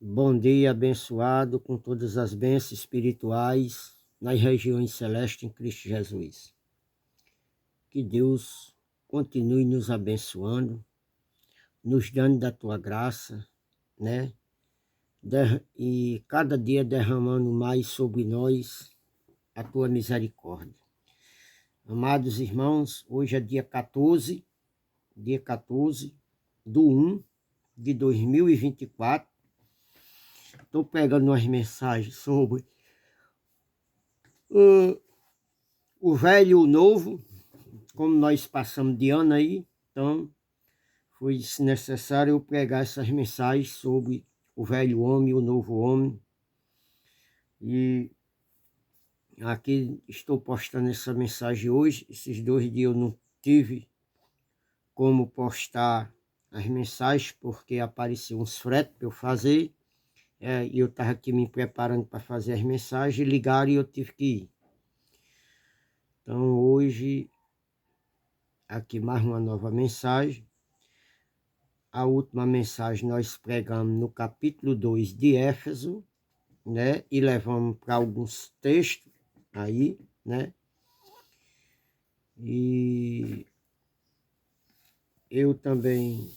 Bom dia, abençoado com todas as bênçãos espirituais nas regiões celestes em Cristo Jesus. Que Deus continue nos abençoando, nos dando da tua graça, né? E cada dia derramando mais sobre nós a tua misericórdia. Amados irmãos, hoje é dia 14 do 1 de 2024. Estou pegando umas mensagens sobre o velho e o novo, como nós passamos de ano aí, então foi necessário eu pregar essas mensagens sobre o velho homem e o novo homem. E aqui estou postando essa mensagem hoje. Esses 2 dias eu não tive como postar as mensagens, porque apareceu uns fretes para eu fazer. E eu estava aqui me preparando para fazer as mensagens, ligaram e eu tive que ir. Então hoje, aqui mais uma nova mensagem. A última mensagem nós pregamos no capítulo 2 de Éfeso, né? E levamos para alguns textos aí, né? E eu também,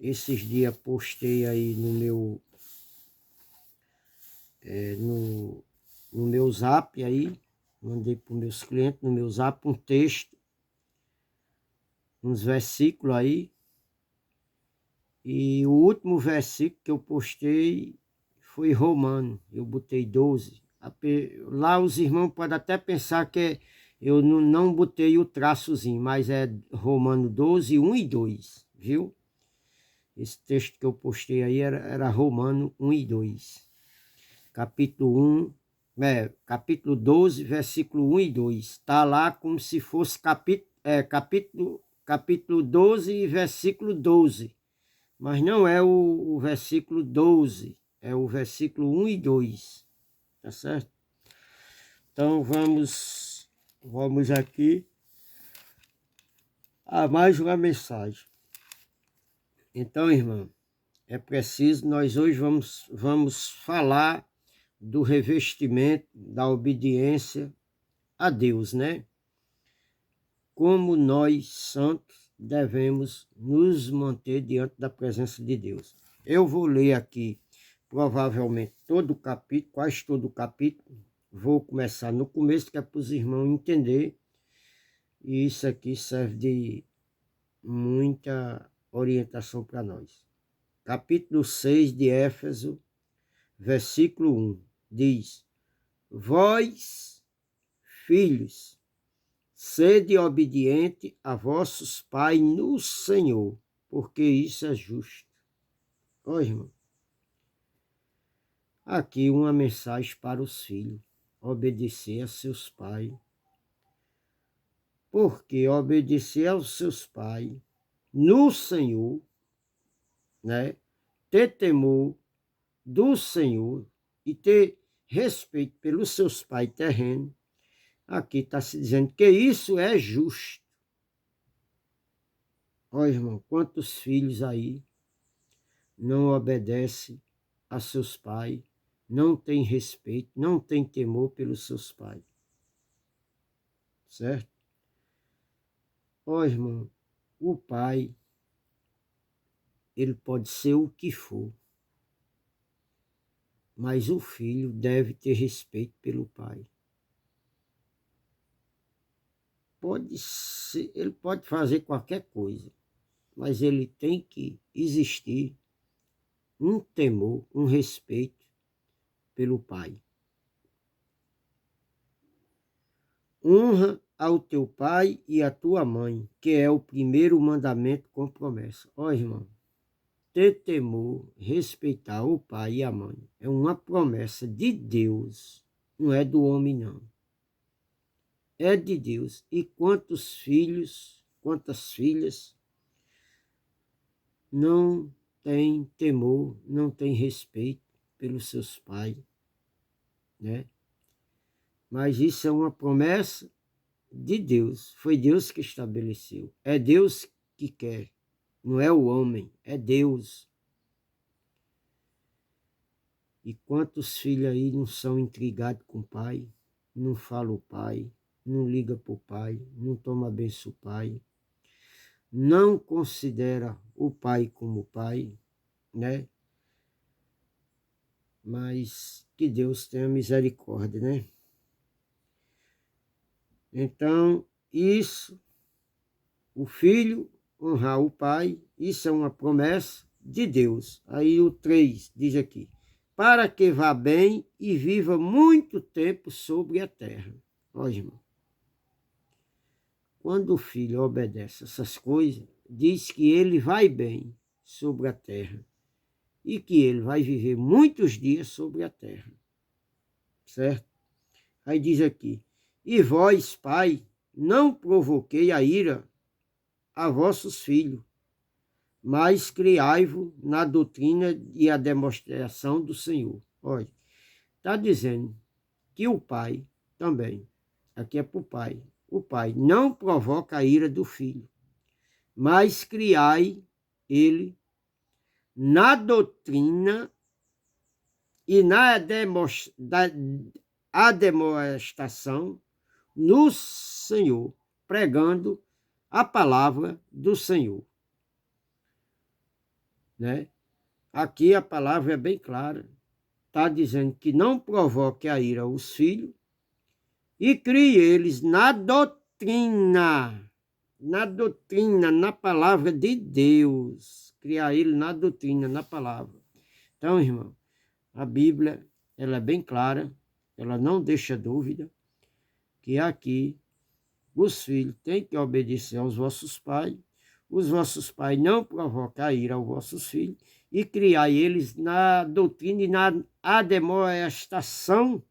esses dias, postei aí no meu, no meu zap aí, mandei para os meus clientes no meu zap um texto, uns versículos aí. E o último versículo que eu postei foi Romano, eu botei 12. Lá os irmãos podem até pensar que eu não botei o traçozinho, mas é Romano 12, 1 e 2, viu? Esse texto que eu postei aí era Romano 1 e 2. Capítulo 12, versículo 1 e 2. Está lá como se fosse capítulo 12, versículo 12. Mas não é o versículo 12, é o versículo 1 e 2, tá certo? Então vamos aqui a mais uma mensagem. Então, irmão, é preciso, nós hoje vamos falar do revestimento, da obediência a Deus, né? Como nós, santos, devemos nos manter diante da presença de Deus. Eu vou ler aqui provavelmente todo o capítulo, quase todo o capítulo. Vou começar no começo, que é para os irmãos entenderem. E isso aqui serve de muita orientação para nós. Capítulo 6 de Éfeso, versículo 1, diz: Vós, filhos, sede obediente a vossos pais no Senhor, porque isso é justo. Ó, irmão, aqui uma mensagem para os filhos: obedecer a seus pais. Porque obedecer aos seus pais no Senhor, né? Ter temor do Senhor e ter respeito pelos seus pais terrenos, aqui está se dizendo que isso é justo. Ó, irmão, quantos filhos aí não obedecem a seus pais, não tem respeito, não tem temor pelos seus pais, certo? Ó, irmão, o pai, ele pode ser o que for, mas o filho deve ter respeito pelo pai. Pode ser, ele pode fazer qualquer coisa, mas ele tem que existir um temor, um respeito pelo pai. Honra ao teu pai e à tua mãe, que é o primeiro mandamento com promessa. Ó, irmão, ter temor, respeitar o pai e a mãe é uma promessa de Deus, não é do homem, não. É de Deus. E quantos filhos, quantas filhas não têm temor, não têm respeito pelos seus pais, né? Mas isso é uma promessa de Deus. Foi Deus que estabeleceu. É Deus que quer. Não é o homem, é Deus. E quantos filhos aí não são intrigados com o pai, não falam o pai, não liga para o pai, não toma benção o pai, não considera o pai como pai, né? Mas que Deus tenha misericórdia, né? Então, isso, o filho honrar o pai, isso é uma promessa de Deus. Aí o 3 diz aqui, para que vá bem e viva muito tempo sobre a terra. Olha, irmão, quando o filho obedece essas coisas, diz que ele vai bem sobre a terra e que ele vai viver muitos dias sobre a terra, certo? Aí diz aqui, e vós, pai, não provoquei a ira a vossos filhos, mas criai-vos na doutrina e a demonstração do Senhor. Olha, está dizendo que o pai também, aqui é para o pai não provoca a ira do filho, mas criai ele na doutrina e na demonstração no Senhor, pregando a palavra do Senhor, né? Aqui a palavra é bem clara, está dizendo que não provoque a ira aos filhos e crie eles na palavra de Deus, criar ele na doutrina, na palavra. Então, irmão, a Bíblia, ela é bem clara, ela não deixa dúvida, que aqui os filhos têm que obedecer aos vossos pais, os vossos pais não provocar a ira aos vossos filhos e criar eles na doutrina e na demonstração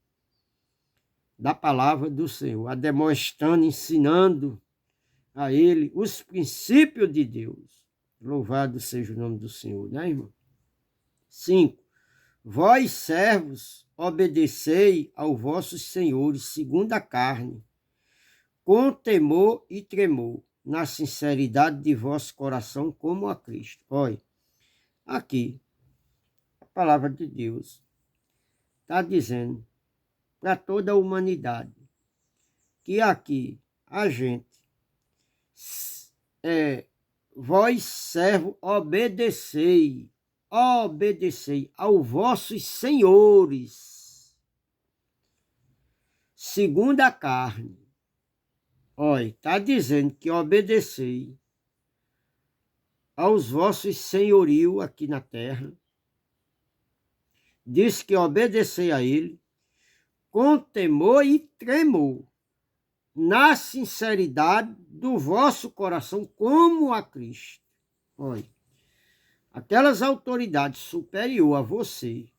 da palavra do Senhor, demonstrando, ensinando a ele os princípios de Deus. Louvado seja o nome do Senhor, né, irmão? 5. Vós, servos, obedecei aos vossos senhores segundo a carne, com temor e tremor, na sinceridade de vosso coração, como a Cristo. Olha, aqui, a palavra de Deus está dizendo para toda a humanidade que aqui a gente, vós, servo, obedecei aos vossos senhores, segundo a carne. Olha, está dizendo que obedecei aos vossos senhorio aqui na terra. Diz que obedecei a ele com temor e tremor, na sinceridade do vosso coração, como a Cristo. Olha, aquelas autoridades superiores a você,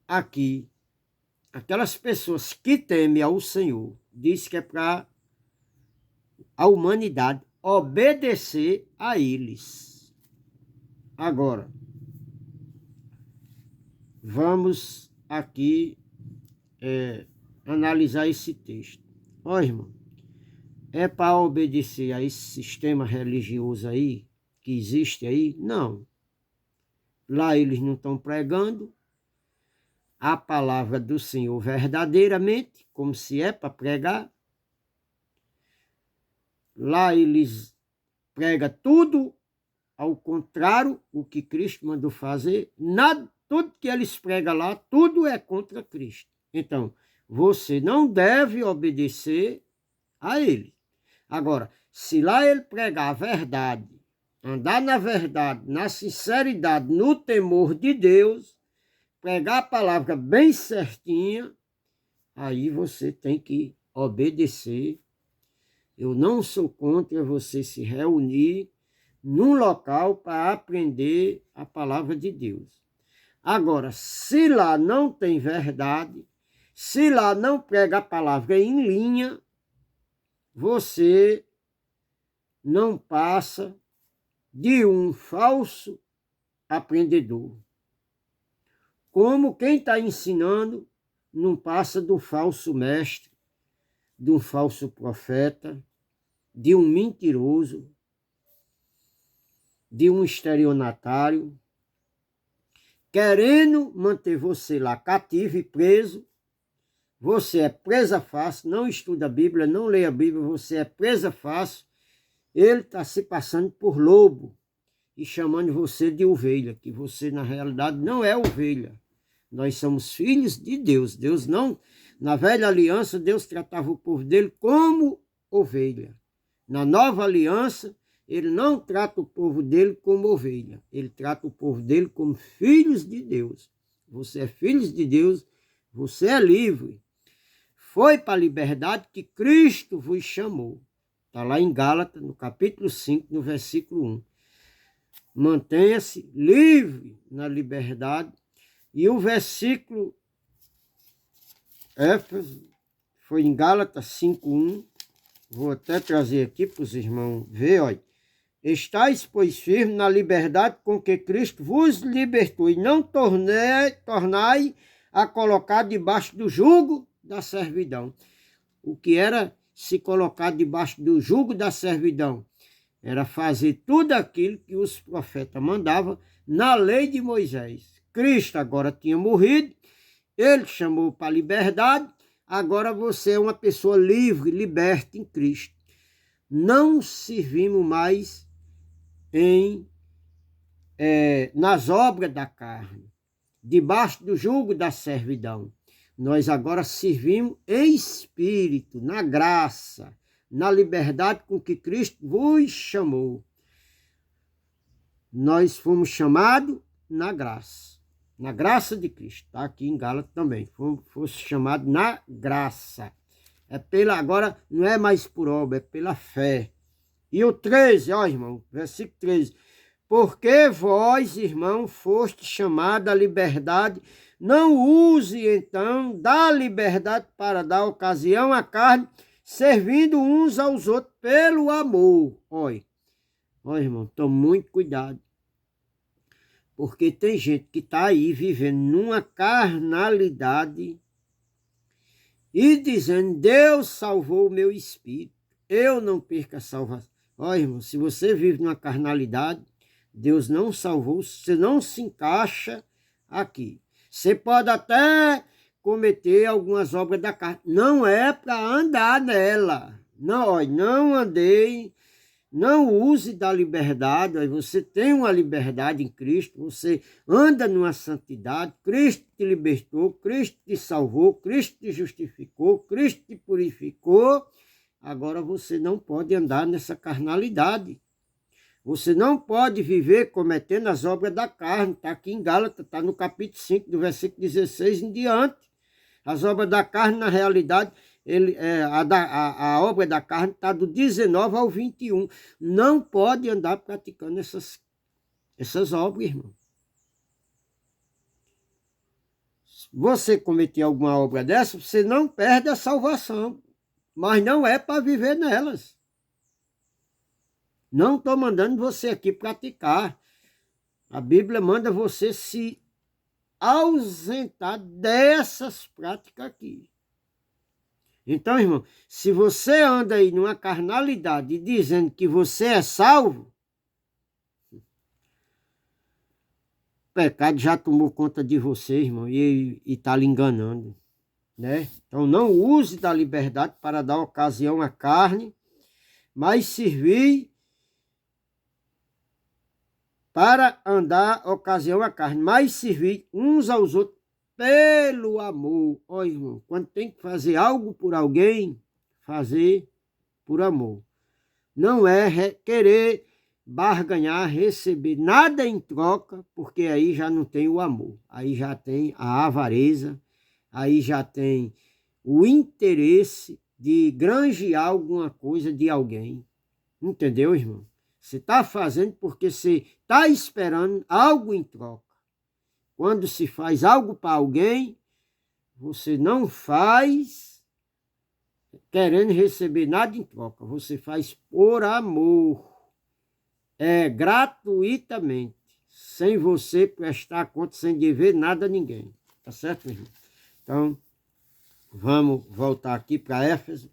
aqui, aquelas pessoas que temem ao Senhor, diz que é para a humanidade obedecer a eles. Agora, vamos aqui analisar esse texto. Ó, irmão, é para obedecer a esse sistema religioso aí, que existe aí? Não. Lá eles não estão pregando a palavra do Senhor verdadeiramente, como se é para pregar. Lá eles pregam tudo ao contrário o que Cristo mandou fazer. Nada, tudo que eles pregam lá, tudo é contra Cristo. Então, você não deve obedecer a ele. Agora, se lá ele pregar a verdade, andar na verdade, na sinceridade, no temor de Deus, pregar a palavra bem certinha, aí você tem que obedecer. Eu não sou contra você se reunir num local para aprender a palavra de Deus. Agora, se lá não tem verdade, se lá não prega a palavra em linha, você não passa de um falso aprendedor. Como quem está ensinando não passa do falso mestre, de um falso profeta, de um mentiroso, de um estelionatário, querendo manter você lá cativo e preso. Você é presa fácil, não estuda a Bíblia, não lê a Bíblia, você é presa fácil. Ele está se passando por lobo e chamando você de ovelha, que você na realidade não é ovelha. Nós somos filhos de Deus. Deus não, na velha aliança, Deus tratava o povo dele como ovelha. Na nova aliança, ele não trata o povo dele como ovelha. Ele trata o povo dele como filhos de Deus. Você é filho de Deus, você é livre. Foi para a liberdade que Cristo vos chamou. Está lá em Gálatas, no capítulo 5, no versículo 1. Mantenha-se livre na liberdade. E o versículo Éfeso foi em Gálatas 5:1. Vou até trazer aqui para os irmãos ver, olha. Estais, pois, firmes na liberdade com que Cristo vos libertou, e não tornai a colocar debaixo do jugo da servidão. O que era se colocar debaixo do jugo da servidão? Era fazer tudo aquilo que os profetas mandavam na lei de Moisés. Cristo agora tinha morrido, ele chamou para a liberdade, agora você é uma pessoa livre, liberta em Cristo. Não servimos mais nas obras da carne, debaixo do jugo da servidão. Nós agora servimos em espírito, na graça, na liberdade com que Cristo vos chamou. Nós fomos chamados na graça de Cristo. Está aqui em Gálatas também. Fomos chamados na graça. Agora não é mais por obra, é pela fé. E o 13, ó irmão, versículo 13. Porque vós, irmão, foste chamados à liberdade, não use então da liberdade para dar ocasião à carne, servindo uns aos outros pelo amor. Olha, irmão, tome muito cuidado. Porque tem gente que está aí vivendo numa carnalidade e dizendo, Deus salvou o meu espírito, eu não perco a salvação. Olha, irmão, se você vive numa carnalidade, Deus não salvou, você não se encaixa aqui. Você pode até cometer algumas obras da carne, não é para andar nela. Não, olha, não andei, não use da liberdade. Olha, você tem uma liberdade em Cristo, você anda numa santidade, Cristo te libertou, Cristo te salvou, Cristo te justificou, Cristo te purificou. Agora você não pode andar nessa carnalidade. Você não pode viver cometendo as obras da carne. Está aqui em Gálatas, está no capítulo 5, do versículo 16 em diante. As obras da carne, na realidade, a obra da carne está do 19 ao 21. Não pode andar praticando essas obras, irmão. Se você cometer alguma obra dessa, você não perde a salvação. Mas não é para viver nelas. Não estou mandando você aqui praticar. A Bíblia manda você se ausentar dessas práticas aqui. Então, irmão, se você anda aí numa carnalidade dizendo que você é salvo, o pecado já tomou conta de você, irmão, e está lhe enganando, né? Então, não use da liberdade para dar ocasião à carne, mas servir para andar ocasião à carne, mas servir uns aos outros pelo amor. Ó, irmão, quando tem que fazer algo por alguém, fazer por amor. Não é querer barganhar, receber nada em troca, porque aí já não tem o amor. Aí já tem a avareza, aí já tem o interesse de granjear alguma coisa de alguém. Entendeu, irmão? Você está fazendo porque você está esperando algo em troca. Quando se faz algo para alguém, você não faz querendo receber nada em troca. Você faz por amor. É gratuitamente. Sem você prestar conta, sem dever nada a ninguém. Tá certo, irmão? Então, vamos voltar aqui para Éfeso.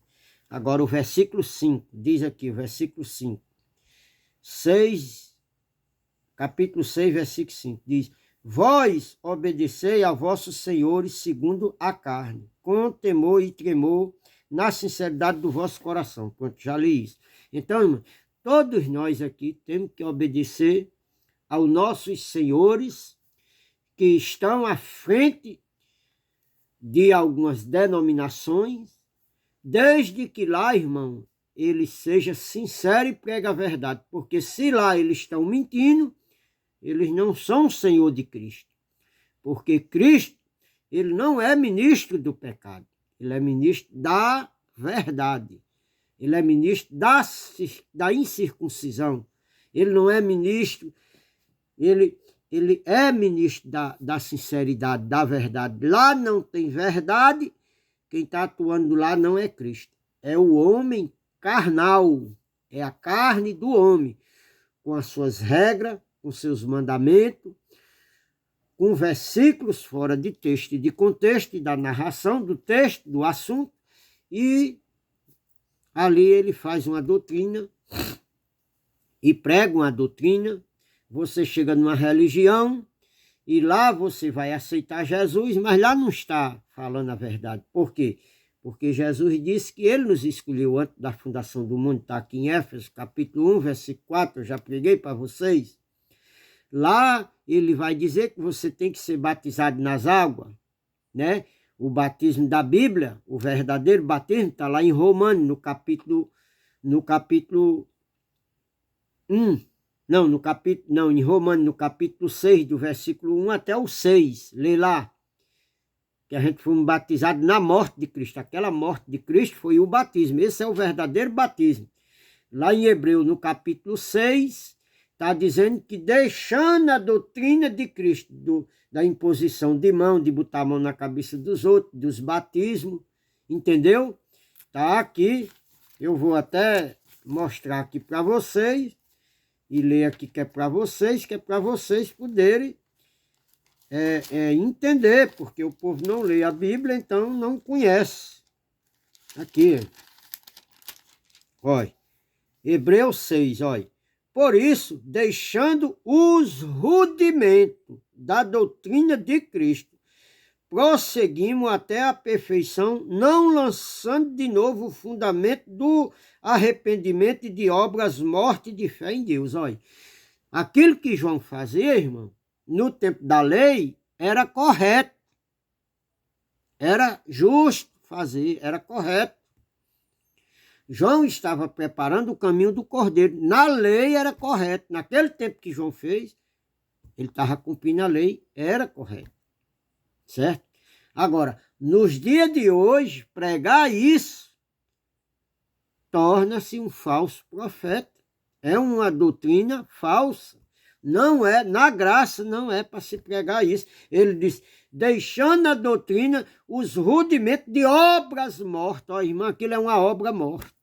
Agora o versículo 5. Diz aqui o versículo 5. Capítulo 6, versículo 5, diz, Vós obedecei a vossos senhores segundo a carne, com temor e tremor, na sinceridade do vosso coração. Pronto, já li isso. Então, irmão, todos nós aqui temos que obedecer aos nossos senhores que estão à frente de algumas denominações, desde que lá, irmão, ele seja sincero e pregue a verdade, porque se lá eles estão mentindo, eles não são o Senhor de Cristo, porque Cristo, ele não é ministro do pecado, ele é ministro da verdade, ele é ministro da incircuncisão, ele não é ministro, ele é ministro da sinceridade, da verdade. Lá não tem verdade, quem está atuando lá não é Cristo, é o homem carnal, é a carne do homem, com as suas regras, com seus mandamentos, com versículos fora de texto e de contexto, e da narração do texto, do assunto, e ali ele faz uma doutrina e prega uma doutrina. Você chega numa religião e lá você vai aceitar Jesus, mas lá não está falando a verdade. Por quê? Porque Jesus disse que ele nos escolheu antes da fundação do mundo. Está aqui em Éfeso, capítulo 1, versículo 4, eu já preguei para vocês. Lá ele vai dizer que você tem que ser batizado nas águas, né? O batismo da Bíblia, o verdadeiro batismo, está lá em Romanos, no capítulo 1. Não, em Romanos, no capítulo 6, do versículo 1 até o 6. Lê lá. Que a gente foi batizado na morte de Cristo. Aquela morte de Cristo foi o batismo. Esse é o verdadeiro batismo. Lá em Hebreu, no capítulo 6, está dizendo que deixando a doutrina de Cristo, da imposição de mão, de botar a mão na cabeça dos outros, dos batismos, entendeu? Está aqui, eu vou até mostrar aqui para vocês, e ler aqui que é para vocês poderem entender, porque o povo não lê a Bíblia, então não conhece. Aqui, olha, Hebreus 6, olha. Por isso, deixando os rudimentos da doutrina de Cristo, prosseguimos até a perfeição, não lançando de novo o fundamento do arrependimento e de obras mortas e de fé em Deus. Olha, aquilo que João fazia, irmão, no tempo da lei, era correto, era justo fazer, era correto. João estava preparando o caminho do Cordeiro. Na lei era correto. Naquele tempo que João fez, ele estava cumprindo a lei, era correto. Certo? Agora, nos dias de hoje, pregar isso torna-se um falso profeta. É uma doutrina falsa. Não é, na graça não é para se pregar isso. Ele diz, deixando a doutrina, os rudimentos de obras mortas. Ó, irmã, aquilo é uma obra morta.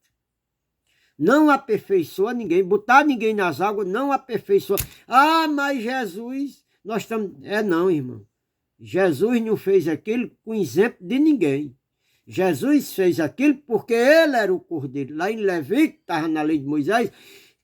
Não aperfeiçoa ninguém, botar ninguém nas águas não aperfeiçoa. Ah, mas Jesus, nós estamos... não, irmão. Jesus não fez aquilo com exemplo de ninguém. Jesus fez aquilo porque ele era o cordeiro. Lá em Levítico, estava na lei de Moisés,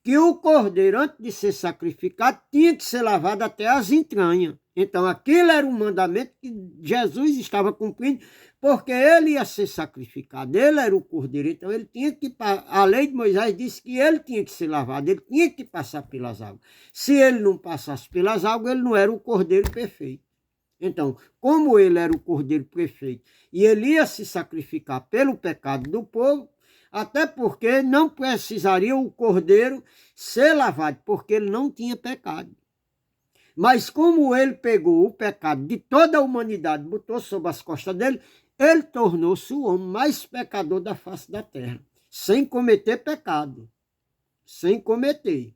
que o cordeiro, antes de ser sacrificado, tinha que ser lavado até as entranhas. Então, aquilo era um mandamento que Jesus estava cumprindo, porque ele ia ser sacrificado, ele era o cordeiro. Então, ele tinha que... A lei de Moisés disse que ele tinha que ser lavado, ele tinha que passar pelas águas. Se ele não passasse pelas águas, ele não era o cordeiro perfeito. Então, como ele era o cordeiro perfeito e ele ia se sacrificar pelo pecado do povo, até porque não precisaria o cordeiro ser lavado, porque ele não tinha pecado. Mas como ele pegou o pecado de toda a humanidade, botou sobre as costas dele, ele tornou-se o homem mais pecador da face da terra, sem cometer pecado, sem cometer.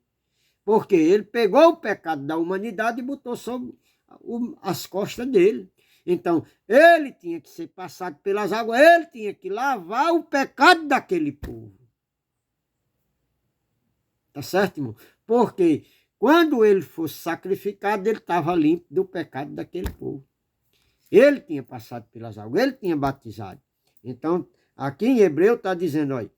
Porque ele pegou o pecado da humanidade e botou sobre as costas dele. Então, ele tinha que ser passado pelas águas, ele tinha que lavar o pecado daquele povo. Tá certo, irmão? Porque quando ele fosse sacrificado, ele estava limpo do pecado daquele povo. Ele tinha passado pelas águas, ele tinha batizado. Então, aqui em Hebreu está dizendo, olha,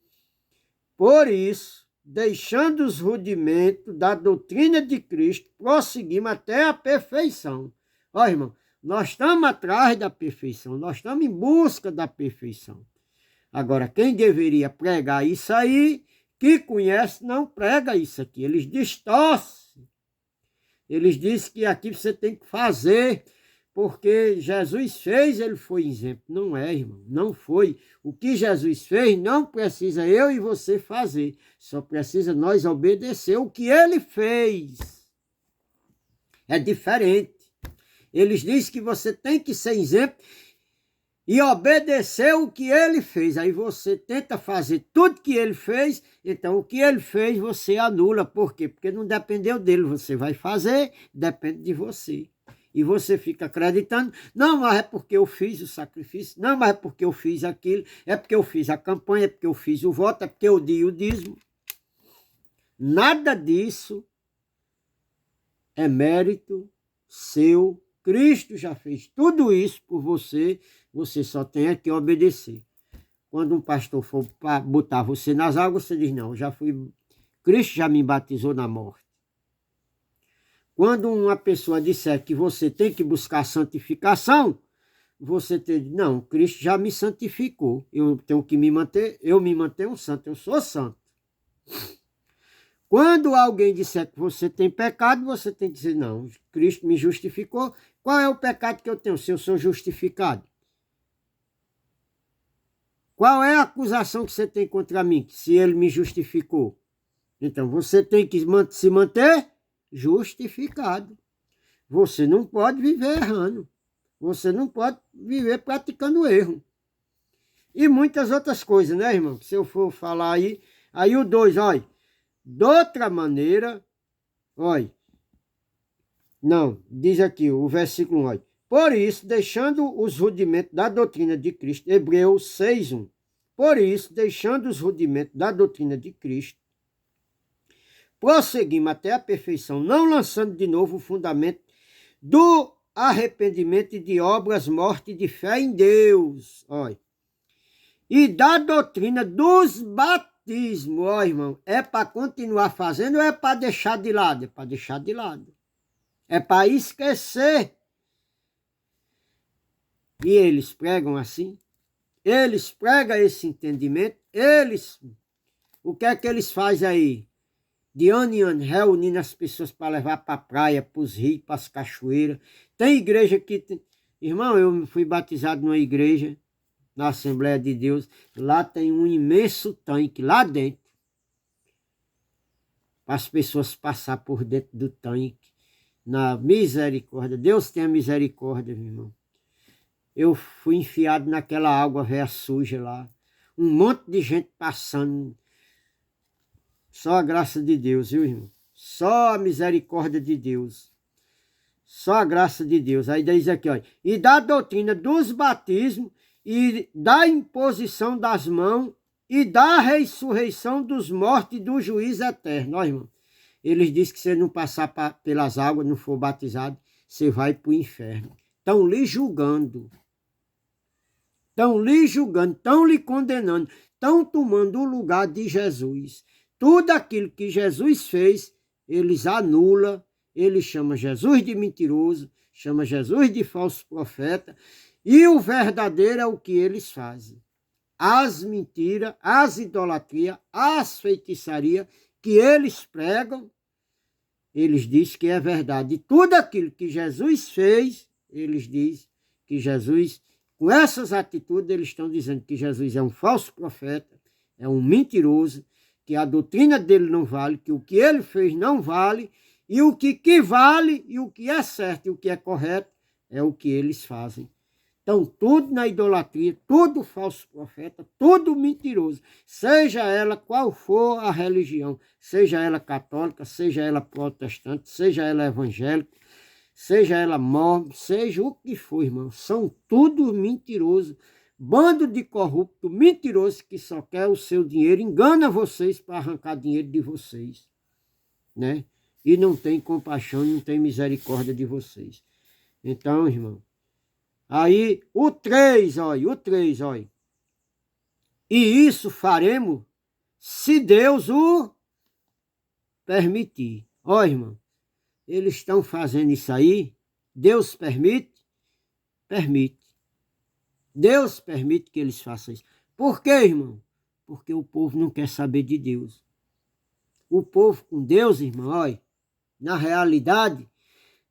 por isso, deixando os rudimentos da doutrina de Cristo, prosseguimos até a perfeição. Ó, irmão, nós estamos atrás da perfeição, nós estamos em busca da perfeição. Agora, quem deveria pregar isso aí, que conhece, não prega isso aqui. Eles distorcem. Eles dizem que aqui você tem que fazer, porque Jesus fez, ele foi exemplo. Não é, irmão, não foi. O que Jesus fez não precisa eu e você fazer. Só precisa nós obedecer o que ele fez. É diferente. Eles dizem que você tem que ser exemplo e obedecer o que ele fez. Aí você tenta fazer tudo que ele fez, então o que ele fez você anula. Por quê? Porque não dependeu dele. Você vai fazer, depende de você. E você fica acreditando, não, mas é porque eu fiz o sacrifício, não, mas é porque eu fiz aquilo, é porque eu fiz a campanha, é porque eu fiz o voto, é porque eu dei o dízimo. Nada disso é mérito seu. Cristo já fez tudo isso por você, você só tem que obedecer. Quando um pastor for para botar você nas águas, você diz, não, já fui, Cristo já me batizou na morte. Quando uma pessoa disser que você tem que buscar santificação, você tem, não, Cristo já me santificou, eu tenho que me manter, eu me mantenho santo, eu sou santo. Quando alguém disser que você tem pecado, você tem que dizer, não, Cristo me justificou. Qual é o pecado que eu tenho se eu sou justificado? Qual é a acusação que você tem contra mim, se ele me justificou? Então, você tem que se manter justificado. Você não pode viver errando. Você não pode viver praticando erro. E muitas outras coisas, né, irmão? Se eu for falar aí o 2, olha. De outra maneira, olha, não, diz aqui o versículo 1, olha. Por isso, deixando os rudimentos da doutrina de Cristo, Hebreus 6:1. Por isso, deixando os rudimentos da doutrina de Cristo, prosseguimos até a perfeição, não lançando de novo o fundamento do arrependimento e de obras, morte e de fé em Deus, olha. E da doutrina dos batismos, ó irmão, é para continuar fazendo ou é para deixar de lado? É para deixar de lado. É para esquecer. E eles pregam assim? Eles pregam esse entendimento? O que é que eles fazem aí? De ano em ano, reunindo as pessoas para levar para a praia, para os rios, para as cachoeiras. Tem igreja que... Irmão, eu fui batizado numa igreja, na Assembleia de Deus, lá tem um imenso tanque, lá dentro, para as pessoas passar por dentro do tanque, na misericórdia. Deus tenha misericórdia, meu irmão. Eu fui enfiado naquela água velha suja lá, um monte de gente passando. Só a graça de Deus, viu, irmão? Só a misericórdia de Deus. Só a graça de Deus. Aí diz aqui, olha, e da doutrina dos batismos, e da imposição das mãos, e da ressurreição dos mortos e do juízo eterno. Ó, irmão, eles dizem que se você não passar pelas águas, não for batizado, você vai para o inferno. Estão lhe julgando. Estão lhe julgando, estão lhe condenando, estão tomando o lugar de Jesus. Tudo aquilo que Jesus fez, eles anulam, eles chamam Jesus de mentiroso, chamam Jesus de falso profeta, e o verdadeiro é o que eles fazem. As mentiras, as idolatrias, as feitiçarias que eles pregam, eles dizem que é verdade. E tudo aquilo que Jesus fez, eles dizem que Jesus, com essas atitudes, eles estão dizendo que Jesus é um falso profeta, é um mentiroso, que a doutrina dele não vale, que o que ele fez não vale, e o que vale, e o que é certo, e o que é correto, é o que eles fazem. Então, tudo na idolatria, tudo falso profeta, tudo mentiroso, seja ela qual for a religião, seja ela católica, seja ela protestante, seja ela evangélica, seja ela mormon, seja o que for, irmão, são tudo mentiroso. Bando de corrupto, mentiroso, que só quer o seu dinheiro, engana vocês para arrancar dinheiro de vocês, né? E não tem compaixão, não tem misericórdia de vocês. Então, irmão, aí o 3, olha. E isso faremos se Deus o permitir. Ó, irmão, eles estão fazendo isso aí Deus permite? Permite. Deus permite que eles façam isso. Por quê, irmão? Porque o povo não quer saber de Deus. O povo com Deus, irmão, olha, na realidade,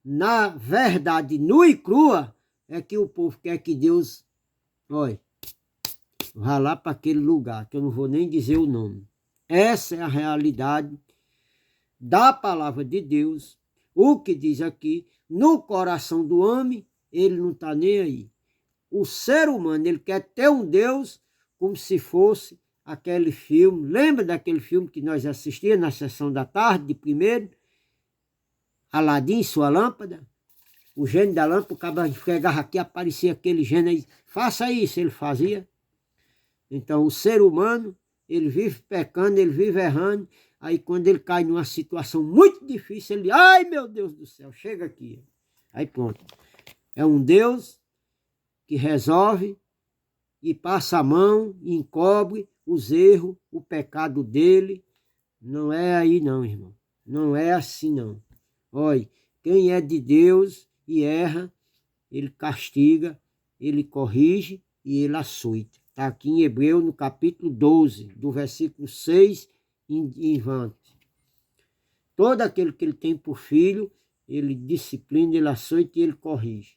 na verdade nua e crua, é que o povo quer que Deus, olha, vá lá para aquele lugar, que eu não vou nem dizer o nome. Essa é a realidade da palavra de Deus. O que diz aqui, no coração do homem, ele não está nem aí. O ser humano, ele quer ter um Deus como se fosse aquele filme. Lembra daquele filme que nós assistíamos na sessão da tarde, de primeiro? Aladim e sua lâmpada? O gênio da lâmpada, o cara pegava aqui, aparecia aquele gênio aí. Faça isso, ele fazia. Então, o ser humano, ele vive pecando, ele vive errando. Aí, quando ele cai numa situação muito difícil, ele, ai meu Deus do céu, chega aqui. Aí pronto. É um Deus que resolve e passa a mão e encobre os erros, o pecado dele. Não é aí não, irmão. Não é assim não. Olha, quem é de Deus e erra, ele castiga, ele corrige e ele açoita. Está aqui em Hebreu, no capítulo 12, do versículo 6 em diante. Todo aquele que ele tem por filho, ele disciplina, ele açoita e ele corrige.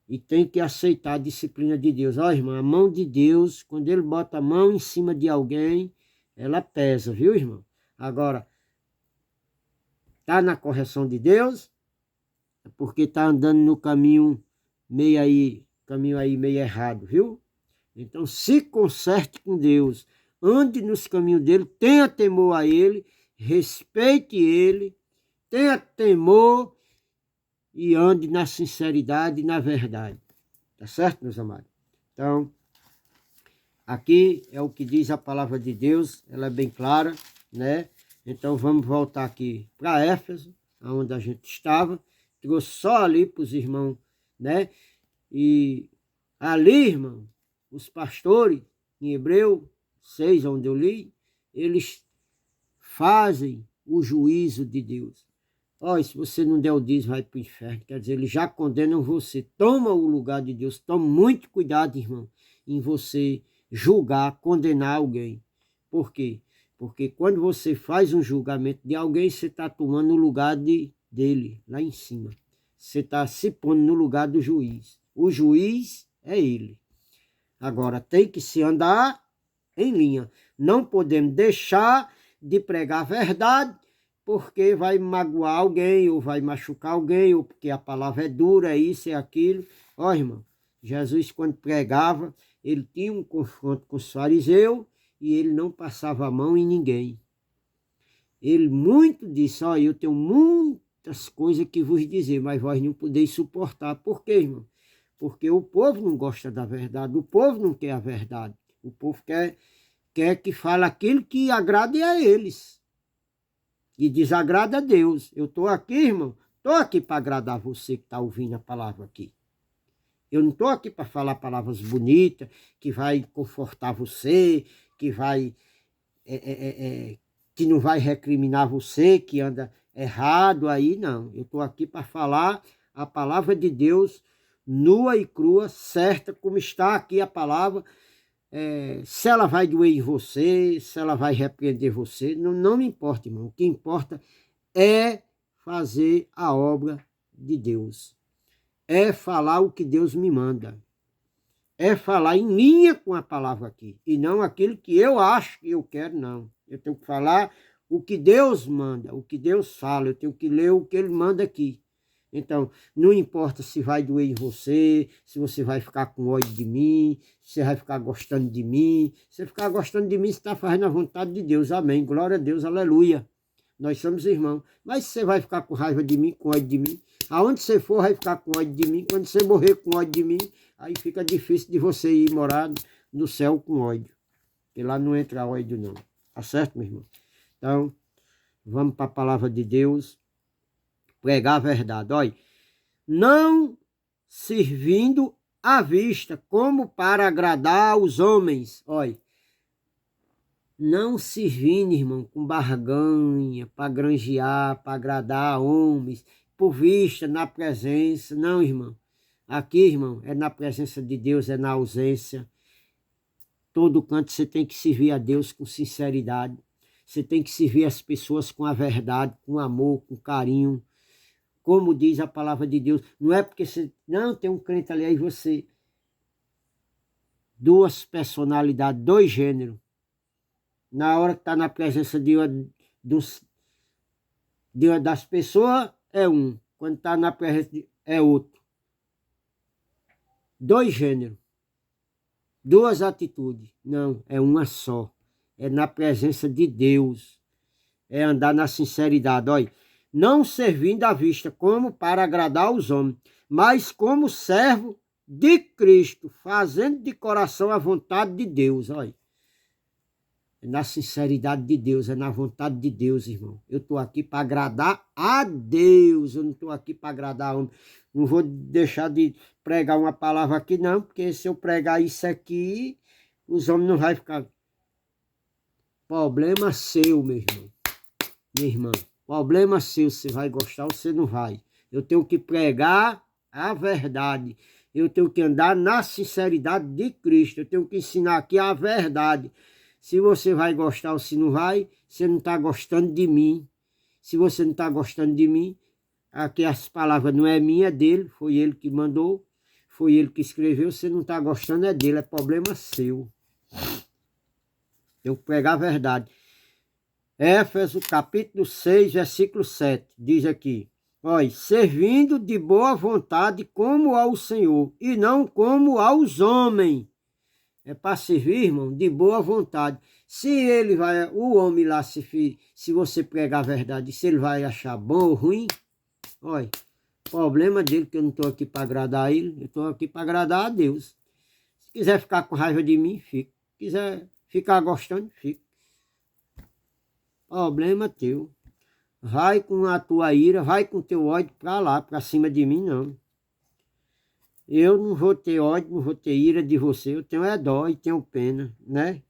E tem que aceitar a disciplina de Deus. Ó, irmão, a mão de Deus, quando ele bota a mão em cima de alguém, ela pesa, viu, irmão? Agora, tá na correção de Deus, é porque tá andando no caminho meio meio errado, viu? Então, se conserte com Deus, ande nos caminhos dele, tenha temor a ele, respeite ele, tenha temor e ande na sinceridade e na verdade. Tá certo, meus amados? Então, aqui é o que diz a palavra de Deus, ela é bem clara, né? Então, vamos voltar aqui para Éfeso, onde a gente estava. Trouxe só ali para os irmãos, né? E ali, irmão, os pastores, em Hebreu 6, onde eu li, eles fazem o juízo de Deus. Olha, se você não der o dízimo, vai para o inferno. Quer dizer, eles já condenam você. Toma o lugar de Deus. Toma muito cuidado, irmão, em você julgar, condenar alguém. Por quê? Porque quando você faz um julgamento de alguém, você está tomando o lugar dele, lá em cima. Você está se pondo no lugar do juiz. O juiz é ele. Agora, tem que se andar em linha. Não podemos deixar de pregar a verdade, porque vai magoar alguém, ou vai machucar alguém, ou porque a palavra é dura, é isso, é aquilo. Ó, irmão, Jesus, quando pregava, ele tinha um confronto com os fariseus e ele não passava a mão em ninguém. Ele muito disse, ó, eu tenho muitas coisas que vos dizer, mas vós não podeis suportar. Por quê, irmão? Porque o povo não gosta da verdade, o povo não quer a verdade. O povo quer que fale aquilo que agrade a eles e desagrada a Deus. Eu estou aqui, irmão, estou aqui para agradar você que está ouvindo a palavra aqui. Eu não estou aqui para falar palavras bonitas, que vai confortar você, que vai que não vai recriminar você, que anda errado aí, não. Eu estou aqui para falar a palavra de Deus nua e crua, certa, como está aqui a palavra. Se ela vai doer em você, se ela vai repreender você, não me importa, irmão. O que importa é fazer a obra de Deus. É falar o que Deus me manda. É falar em linha com a palavra aqui. E não aquilo que eu acho que eu quero, não. Eu tenho que falar o que Deus manda, o que Deus fala. Eu tenho que ler o que Ele manda aqui. Então, não importa se vai doer em você, se você vai ficar com ódio de mim, se você vai ficar gostando de mim. Se você ficar gostando de mim, você está fazendo a vontade de Deus. Amém. Glória a Deus. Aleluia. Nós somos irmãos. Mas se você vai ficar com raiva de mim, com ódio de mim, aonde você for, vai ficar com ódio de mim. Quando você morrer com ódio de mim, aí fica difícil de você ir morar no céu com ódio. Porque lá não entra ódio, não. Tá certo, meu irmão? Então, vamos para a palavra de Deus. Pregar a verdade. Olha, não servindo à vista, como para agradar aos homens. Olha, não servindo, irmão, com barganha, para granjear, para agradar a homens, por vista, na presença. Não, irmão. Aqui, irmão, é na presença de Deus, é na ausência. Todo canto você tem que servir a Deus com sinceridade. Você tem que servir as pessoas com a verdade, com amor, com carinho. Como diz a palavra de Deus. Não é porque você... Não, tem um crente ali, aí você... Duas personalidades, dois gêneros. Na hora que está na presença das pessoas, é um. Quando está na presença é outro. Dois gêneros. Duas atitudes. Não, é uma só. É na presença de Deus. É andar na sinceridade. Olha, não servindo à vista como para agradar aos homens, mas como servo de Cristo, fazendo de coração a vontade de Deus. Olha, é na sinceridade de Deus, é na vontade de Deus, irmão. Eu estou aqui para agradar a Deus, eu não estou aqui para agradar a homem. Não vou deixar de pregar uma palavra aqui, não, porque se eu pregar isso aqui, os homens não vão ficar... Problema seu, meu irmão. Minha irmã, problema seu, você vai gostar ou você não vai. Eu tenho que pregar a verdade. Eu tenho que andar na sinceridade de Cristo. Eu tenho que ensinar aqui a verdade. Se você vai gostar ou se não vai, você não está gostando de mim. Se você não está gostando de mim, aqui as palavras não é minha, é dele. Foi ele que mandou, foi ele que escreveu. Se não está gostando, é dele, é problema seu. Tenho que pregar a verdade. Éfeso capítulo 6, versículo 7, diz aqui, olha, servindo de boa vontade como ao Senhor e não como aos homens. É para servir, irmão, de boa vontade. Se ele vai, o homem lá, se você pregar a verdade, se ele vai achar bom ou ruim, olha, problema dele, que eu não estou aqui para agradar ele, eu estou aqui para agradar a Deus. Se quiser ficar com raiva de mim, fica. Se quiser ficar gostando, fica. Problema teu. Vai com a tua ira, vai com o teu ódio para lá, para cima de mim, não. Eu não vou ter ódio, não vou ter ira de você. Eu tenho dó e tenho pena, né?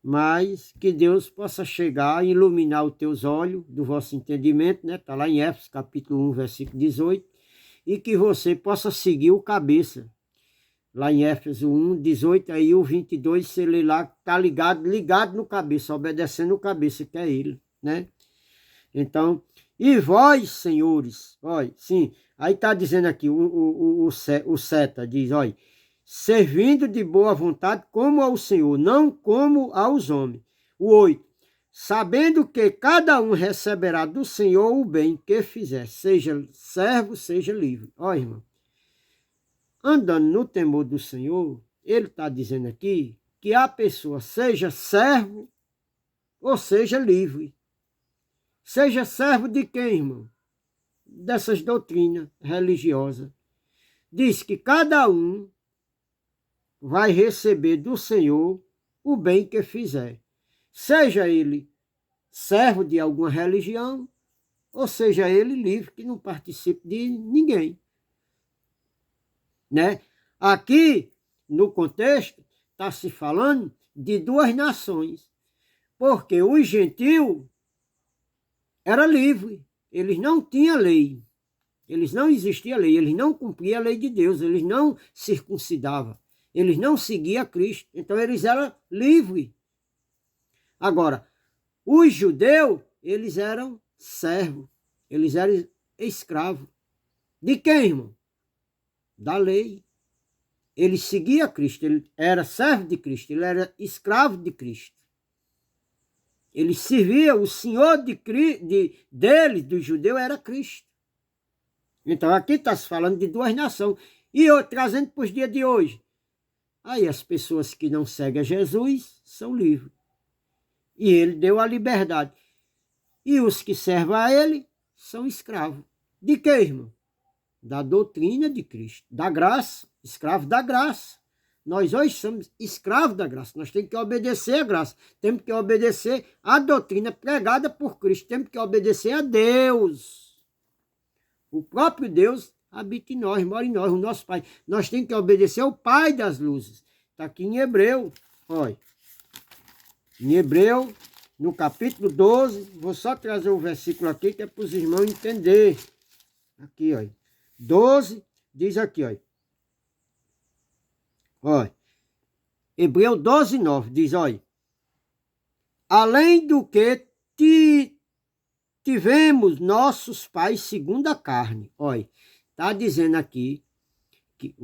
Mas que Deus possa chegar e iluminar os teus olhos do vosso entendimento, né? Está lá em Éfeso, capítulo 1, versículo 18. E que você possa seguir o cabeça. Lá em Éfeso 1, 18, aí o 22, você lê lá, está ligado no cabeça, obedecendo o cabeça, que é ele, né? Então, e vós, senhores, olha, sim, aí está dizendo aqui, o seta diz, olha, servindo de boa vontade como ao Senhor, não como aos homens. O 8, sabendo que cada um receberá do Senhor o bem que fizer, seja servo, seja livre. Olha, irmão, andando no temor do Senhor, ele está dizendo aqui que a pessoa seja servo ou seja livre. Seja servo de quem, irmão? Dessas doutrinas religiosas. Diz que cada um vai receber do Senhor o bem que fizer. Seja ele servo de alguma religião, ou seja ele livre, que não participe de ninguém. Né? Aqui, no contexto, está se falando de duas nações. Porque os gentios era livre, eles não tinham lei, eles não existia lei, eles não cumpriam a lei de Deus, eles não circuncidavam, eles não seguiam Cristo, então eles eram livres. Agora, os judeus, eles eram servos, eles eram escravos. De quem, irmão? Da lei. Ele seguia Cristo, ele era servo de Cristo, ele era escravo de Cristo. Ele servia, o Senhor dele, do judeu, era Cristo. Então aqui está se falando de duas nações. E eu trazendo para os dias de hoje. Aí as pessoas que não seguem a Jesus são livres. E ele deu a liberdade. E os que servem a ele são escravos. De quê, irmão? Da doutrina de Cristo. Da graça. Escravo da graça. Nós hoje somos escravos da graça. Nós temos que obedecer a graça. Temos que obedecer a doutrina pregada por Cristo. Temos que obedecer a Deus. O próprio Deus habita em nós, mora em nós, o nosso Pai. Nós temos que obedecer ao Pai das luzes. Está aqui em Hebreu. Olha. Em Hebreu, no capítulo 12. Vou só trazer o versículo aqui que é para os irmãos entenderem. Aqui, ó. 12, diz aqui, ó. Ó. Hebreu 12, 9, diz, ó. Além do que tivemos nossos pais segundo a carne. Olha, está dizendo aqui que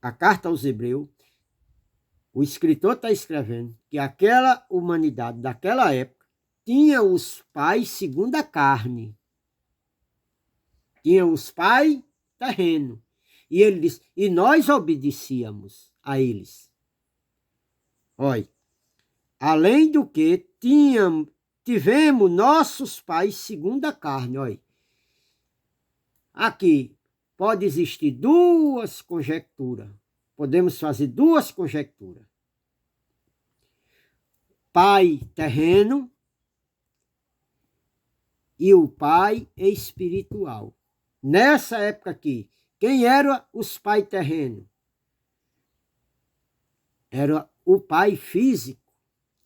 a carta aos Hebreus, o escritor está escrevendo que aquela humanidade daquela época tinha os pais segundo a carne. Tinha os pais terrenos. E ele diz, e nós obedecíamos a eles. Olha, além do que tivemos nossos pais segundo a carne. Olha, aqui pode existir duas conjecturas. Podemos fazer duas conjecturas. Pai terreno e o pai espiritual. Nessa época aqui, quem eram os pais terrenos? Era o pai físico.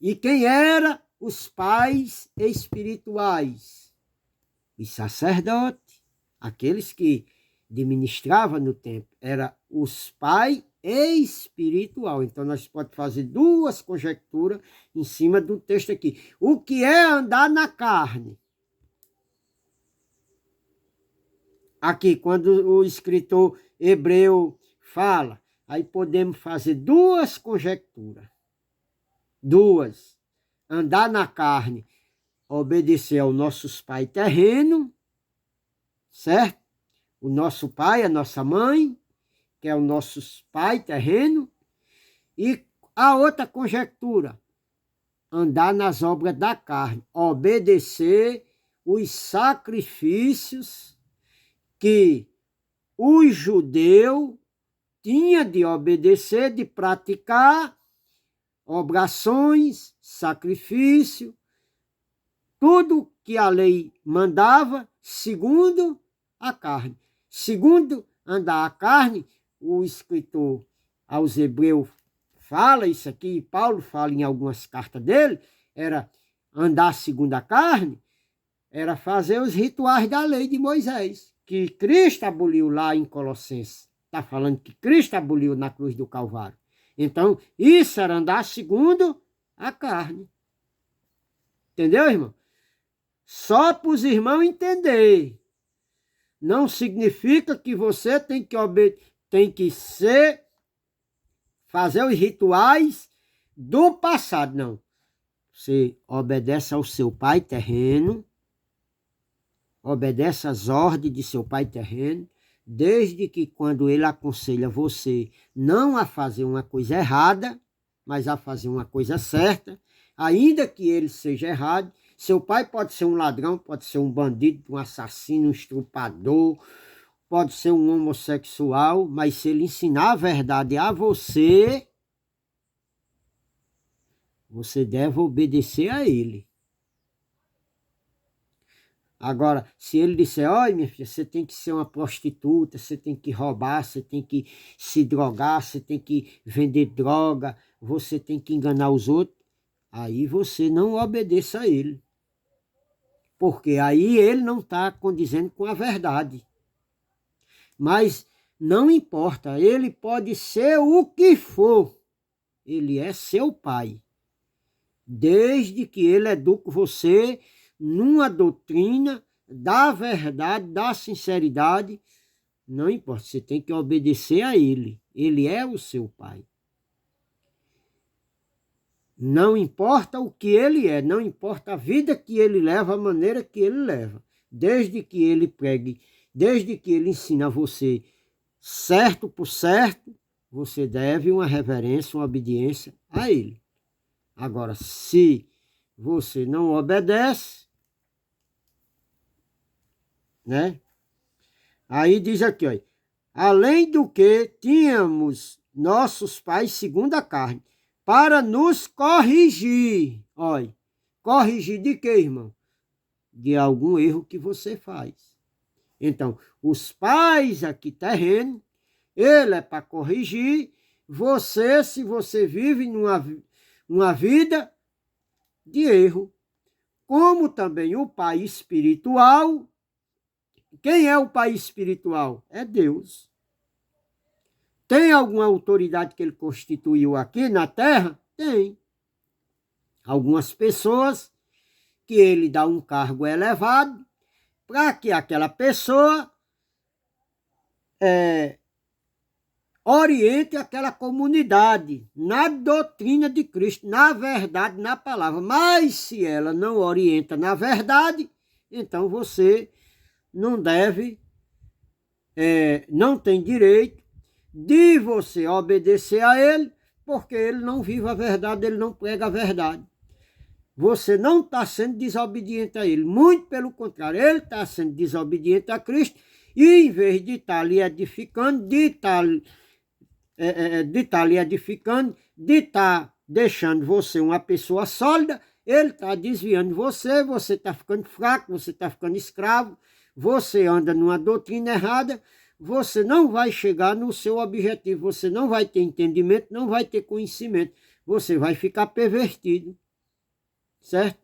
E quem era os pais espirituais? Os sacerdotes, aqueles que administravam no templo, eram os pais espiritual. Então nós podemos fazer duas conjecturas em cima do texto aqui. O que é andar na carne? Aqui, quando o escritor hebreu fala, aí podemos fazer duas conjecturas. Duas. Andar na carne, obedecer aos nossos pais terrenos, certo? O nosso pai, a nossa mãe, que é o nosso pai terreno. E a outra conjectura, andar nas obras da carne, obedecer os sacrifícios que o judeu tinha de obedecer, de praticar, obrações, sacrifício, tudo que a lei mandava, segundo a carne. Segundo andar a carne, o escritor aos Hebreus fala isso aqui, e Paulo fala em algumas cartas dele, era andar segundo a carne, era fazer os rituais da lei de Moisés, que Cristo aboliu lá em Colossenses. Está falando que Cristo aboliu na cruz do Calvário. Então, isso era andar segundo a carne. Entendeu, irmão? Só para os irmãos entender. Não significa que você tem que fazer os rituais do passado, não. Você obedece ao seu pai terreno, obedece às ordens de seu pai terreno, desde que quando ele aconselha você não a fazer uma coisa errada, mas a fazer uma coisa certa, ainda que ele seja errado. Seu pai pode ser um ladrão, pode ser um bandido, um assassino, um estrupador, pode ser um homossexual, mas se ele ensinar a verdade a você, você deve obedecer a ele. Agora, se ele disser, olha, minha filha, você tem que ser uma prostituta, você tem que roubar, você tem que se drogar, você tem que vender droga, você tem que enganar os outros, aí você não obedeça a ele. Porque aí ele não está condizendo com a verdade. Mas não importa, ele pode ser o que for, ele é seu pai. Desde que ele eduque você numa doutrina da verdade, da sinceridade, não importa, você tem que obedecer a ele. Ele é o seu pai. Não importa o que ele é, não importa a vida que ele leva, a maneira que ele leva. Desde que ele pregue, desde que ele ensina a você certo por certo, você deve uma reverência, uma obediência a ele. Agora, se você não obedece, né? Aí diz aqui, ó, além do que tínhamos nossos pais segundo a carne, para nos corrigir. Olha, corrigir de quê, irmão? De algum erro que você faz. Então, os pais aqui terrenos, ele é para corrigir você, se você vive numa vida de erro. Como também o pai espiritual, Quem é o pai espiritual? É Deus. Tem alguma autoridade que ele constituiu aqui na terra? Tem. Algumas pessoas que ele dá um cargo elevado para que aquela pessoa oriente aquela comunidade na doutrina de Cristo, na verdade, na palavra. Mas se ela não orienta na verdade, então você não deve, não tem direito de você obedecer a ele, porque ele não vive a verdade, ele não prega a verdade. Você não está sendo desobediente a ele, muito pelo contrário, ele está sendo desobediente a Cristo, e em vez de estar lhe edificando, de estar lhe edificando, de estar deixando você uma pessoa sólida, ele está desviando você, você está ficando fraco, você está ficando escravo, você anda numa doutrina errada, você não vai chegar no seu objetivo, você não vai ter entendimento, não vai ter conhecimento, você vai ficar pervertido. Certo?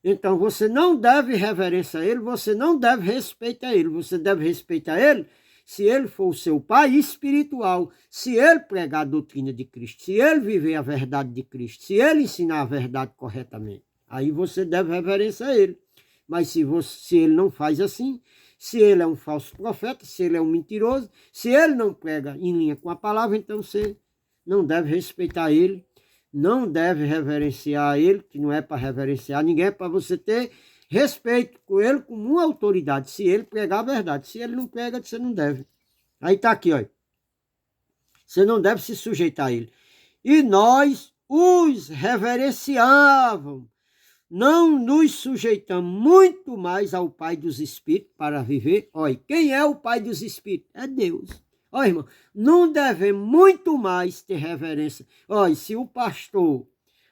Então você não deve reverência a ele, você não deve respeitar ele, você deve respeitar ele se ele for o seu pai espiritual, se ele pregar a doutrina de Cristo, se ele viver a verdade de Cristo, se ele ensinar a verdade corretamente, aí você deve reverência a ele. Mas se ele não faz assim, se ele é um falso profeta, se ele é um mentiroso, se ele não prega em linha com a palavra, então você não deve respeitar ele, não deve reverenciar ele, que não é para reverenciar ninguém, é para você ter respeito com ele como uma autoridade, se ele pregar a verdade. Se ele não prega, você não deve. Aí está aqui, ó. Você não deve se sujeitar a ele. E nós os reverenciávamos, não nos sujeitamos muito mais ao Pai dos Espíritos para viver. Olha, quem é o Pai dos Espíritos? É Deus. Olha, irmão, não devemos muito mais ter reverência. Olha, se o pastor,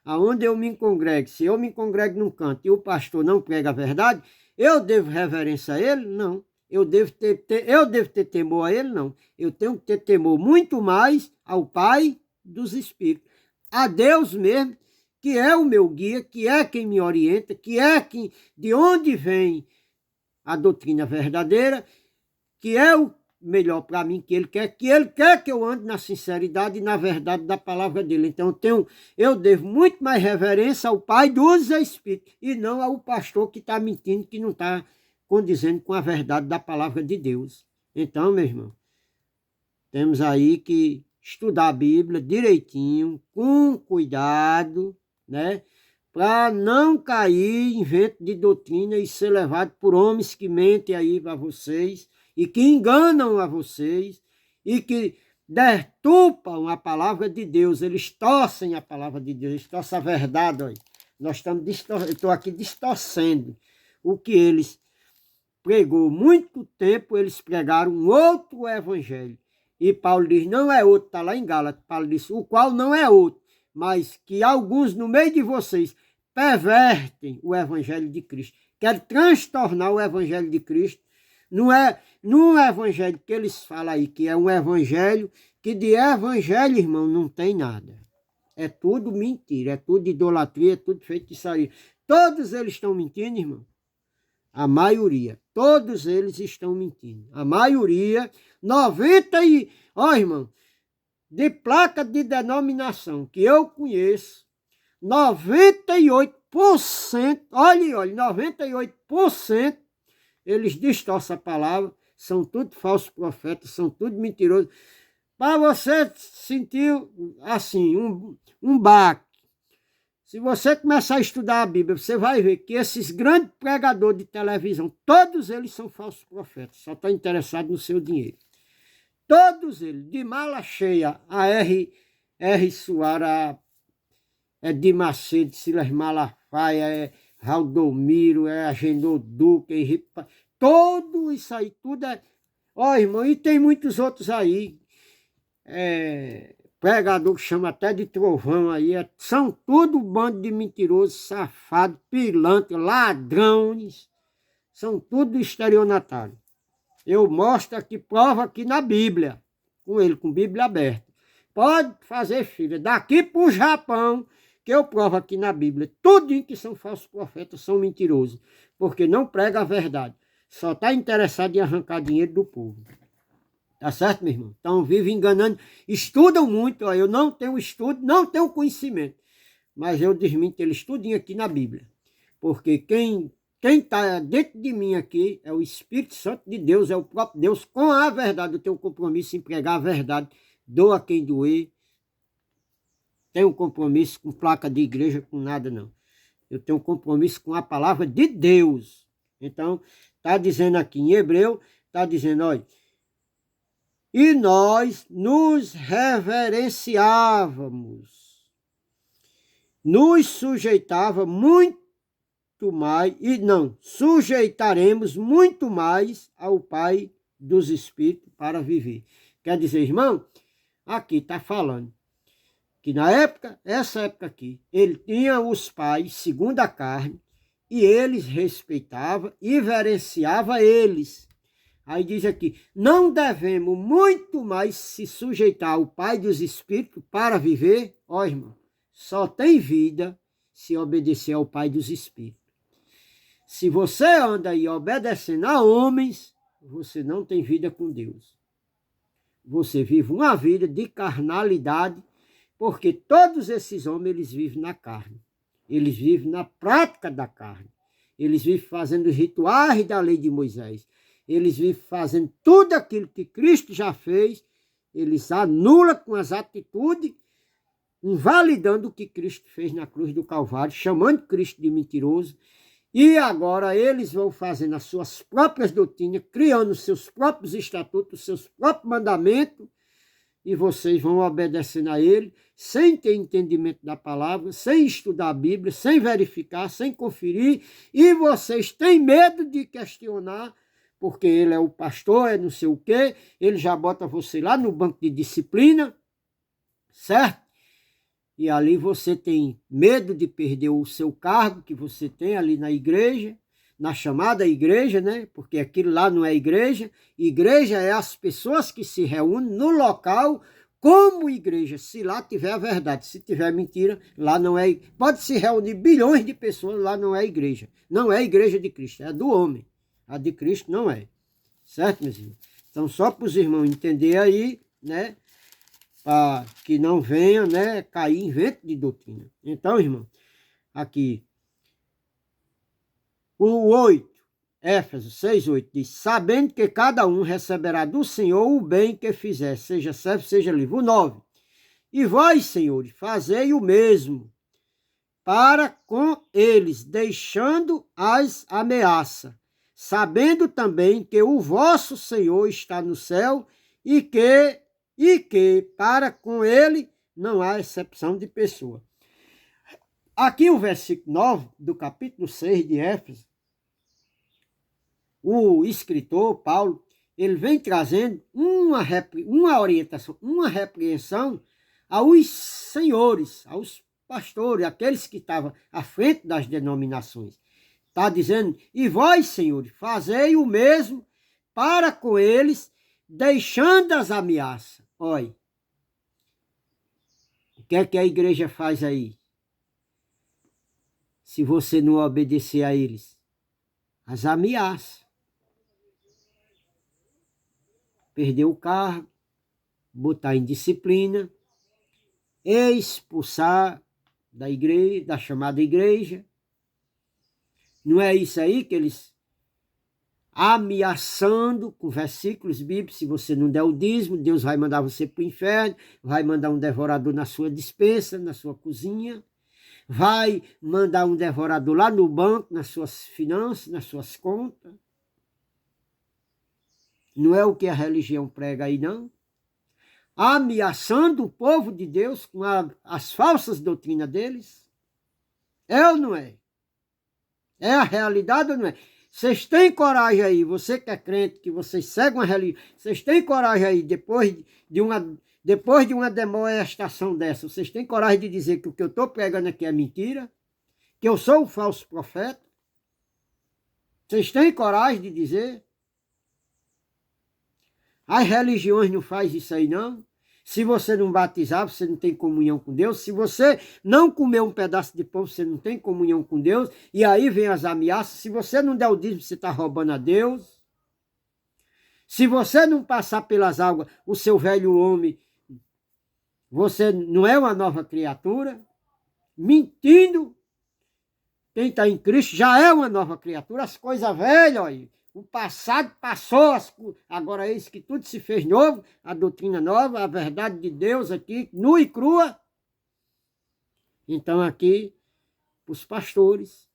aonde eu me congrego, se eu me congrego num canto e o pastor não prega a verdade, eu devo reverência a ele? Não. Eu devo ter temor a ele? Não. Eu tenho que ter temor muito mais ao Pai dos Espíritos, a Deus mesmo, que é o meu guia, que é quem me orienta, que é quem, de onde vem a doutrina verdadeira, que é o melhor para mim, que ele quer que eu ande na sinceridade e na verdade da palavra dele. Então eu devo muito mais reverência ao Pai dos Espíritos e não ao pastor que está mentindo, que não está condizendo com a verdade da palavra de Deus. Então, meu irmão, temos aí que estudar a Bíblia direitinho, com cuidado, né? Para não cair em vento de doutrina e ser levado por homens que mentem aí para vocês, e que enganam a vocês, e que deturpam a palavra de Deus, eles torcem a palavra de Deus, eles torcem a verdade. Olha. Eu estou aqui distorcendo o que eles pregou muito tempo, eles pregaram um outro evangelho. E Paulo diz, não é outro, está lá em Gálatas, Paulo diz, o qual não é outro, mas que alguns no meio de vocês pervertem o evangelho de Cristo, querem transtornar o evangelho de Cristo. Não é no evangelho que eles falam aí, que é um evangelho, que de evangelho, irmão, não tem nada. É tudo mentira, é tudo idolatria, é tudo feitiçaria. Todos eles estão mentindo, irmão. A maioria, todos eles estão mentindo. A maioria, 90 e... Ó, irmão, de placa de denominação que eu conheço, 98%, olha, 98%, eles distorcem a palavra, são tudo falsos profetas, são tudo mentirosos. Para você sentir, assim, um baque, se você começar a estudar a Bíblia, você vai ver que esses grandes pregadores de televisão, todos eles são falsos profetas, só estão interessados no seu dinheiro. Todos eles, de mala cheia, a R. Soares, de Macedo, Silas Malafaia, Valdomiro, Agenor Duque, Henrique, tudo isso aí, tudo é... Ó, irmão, e tem muitos outros aí, pregador que chama até de trovão aí, são tudo bando de mentirosos, safados, pilantras, ladrões, são tudo estelionatários. Eu mostro aqui, prova aqui na Bíblia, com Bíblia aberta. Pode fazer, filha, daqui para o Japão, que eu provo aqui na Bíblia, tudinho que são falsos profetas, são mentirosos, porque não pregam a verdade. só está interessado em arrancar dinheiro do povo. Tá certo, meu irmão? Então vivem enganando, estudam muito, ó, eu não tenho estudo, não tenho conhecimento, mas eu desminto eles tudinho aqui na Bíblia. Porque quem está dentro de mim aqui é o Espírito Santo de Deus, é o próprio Deus, com a verdade. Eu tenho um compromisso em pregar a verdade, doa quem doer. Tenho um compromisso com placa de igreja, com nada não. Eu tenho um compromisso com a palavra de Deus. Então, está dizendo aqui em Hebreu, está dizendo, olha, e nós nos reverenciávamos, nos sujeitava muito mais, e não, sujeitaremos muito mais ao Pai dos Espíritos para viver. Quer dizer, irmão, aqui está falando que na época, essa época aqui, ele tinha os pais segundo a carne, e eles respeitavam e reverenciava eles. Aí diz aqui, não devemos muito mais se sujeitar ao Pai dos Espíritos para viver. Ó, irmão, só tem vida se obedecer ao Pai dos Espíritos. Se você anda aí obedecendo a homens, você não tem vida com Deus. Você vive uma vida de carnalidade, porque todos esses homens, eles vivem na carne. Eles vivem na prática da carne. Eles vivem fazendo os rituais da lei de Moisés. Eles vivem fazendo tudo aquilo que Cristo já fez. Eles anulam com as atitudes, invalidando o que Cristo fez na cruz do Calvário, chamando Cristo de mentiroso. E agora eles vão fazendo as suas próprias doutrinas, criando seus próprios estatutos, seus próprios mandamentos, e vocês vão obedecendo a ele, sem ter entendimento da palavra, sem estudar a Bíblia, sem verificar, sem conferir, e vocês têm medo de questionar, porque ele é o pastor, é não sei o quê, ele já bota você lá no banco de disciplina, certo? E ali você tem medo de perder o seu cargo que você tem ali na igreja, na chamada igreja, né? Porque aquilo lá não é igreja. Igreja é as pessoas que se reúnem no local como igreja. Se lá tiver a verdade, se tiver mentira, lá não é. Pode se reunir bilhões de pessoas, lá não é igreja. Não é igreja de Cristo, é do homem. A de Cristo não é. Certo, meus irmãos? Então, só para os irmãos entenderem aí, né? Para que não venha, né, cair em vento de doutrina. Então, irmão, aqui, o 8, Éfesos 6:8, diz, sabendo que cada um receberá do Senhor o bem que fizer, seja servo, seja livre. O 9, e vós, senhores, fazei o mesmo para com eles, deixando as ameaças, sabendo também que o vosso Senhor está no céu e que para com ele não há exceção de pessoa. Aqui o versículo 9 do capítulo 6 de Éfeso, o escritor Paulo, ele vem trazendo uma orientação, uma repreensão aos senhores, aos pastores, aqueles que estavam à frente das denominações. Está dizendo, e vós, senhores, fazei o mesmo para com eles, deixando as ameaças. Olha, o que é que a igreja faz aí? Se você não obedecer a eles, as ameaças. Perder o cargo, botar em disciplina, expulsar da igreja, da chamada igreja. Não é isso aí que eles ameaçando com versículos bíblicos, se você não der o dízimo, Deus vai mandar você para o inferno, vai mandar um devorador na sua despensa, na sua cozinha, vai mandar um devorador lá no banco, nas suas finanças, nas suas contas. Não é o que a religião prega aí, não. Ameaçando o povo de Deus com as falsas doutrinas deles. É ou não é? É a realidade ou não é? Vocês têm coragem aí, você que é crente, que vocês seguem uma religião, vocês têm coragem aí, depois de uma demonstração dessa, vocês têm coragem de dizer que o que eu estou pregando aqui é mentira? Que eu sou o falso profeta? Vocês têm coragem de dizer? As religiões não fazem isso aí, não. Se você não batizar, você não tem comunhão com Deus. Se você não comer um pedaço de pão, você não tem comunhão com Deus. E aí vem as ameaças. Se você não der o dízimo, você está roubando a Deus. Se você não passar pelas águas, o seu velho homem, você não é uma nova criatura. Mentindo. Quem está em Cristo já é uma nova criatura. As coisas velhas, olha, o passado passou, agora é isso que tudo se fez novo, a doutrina nova, a verdade de Deus aqui, nua e crua. Então aqui, os pastores,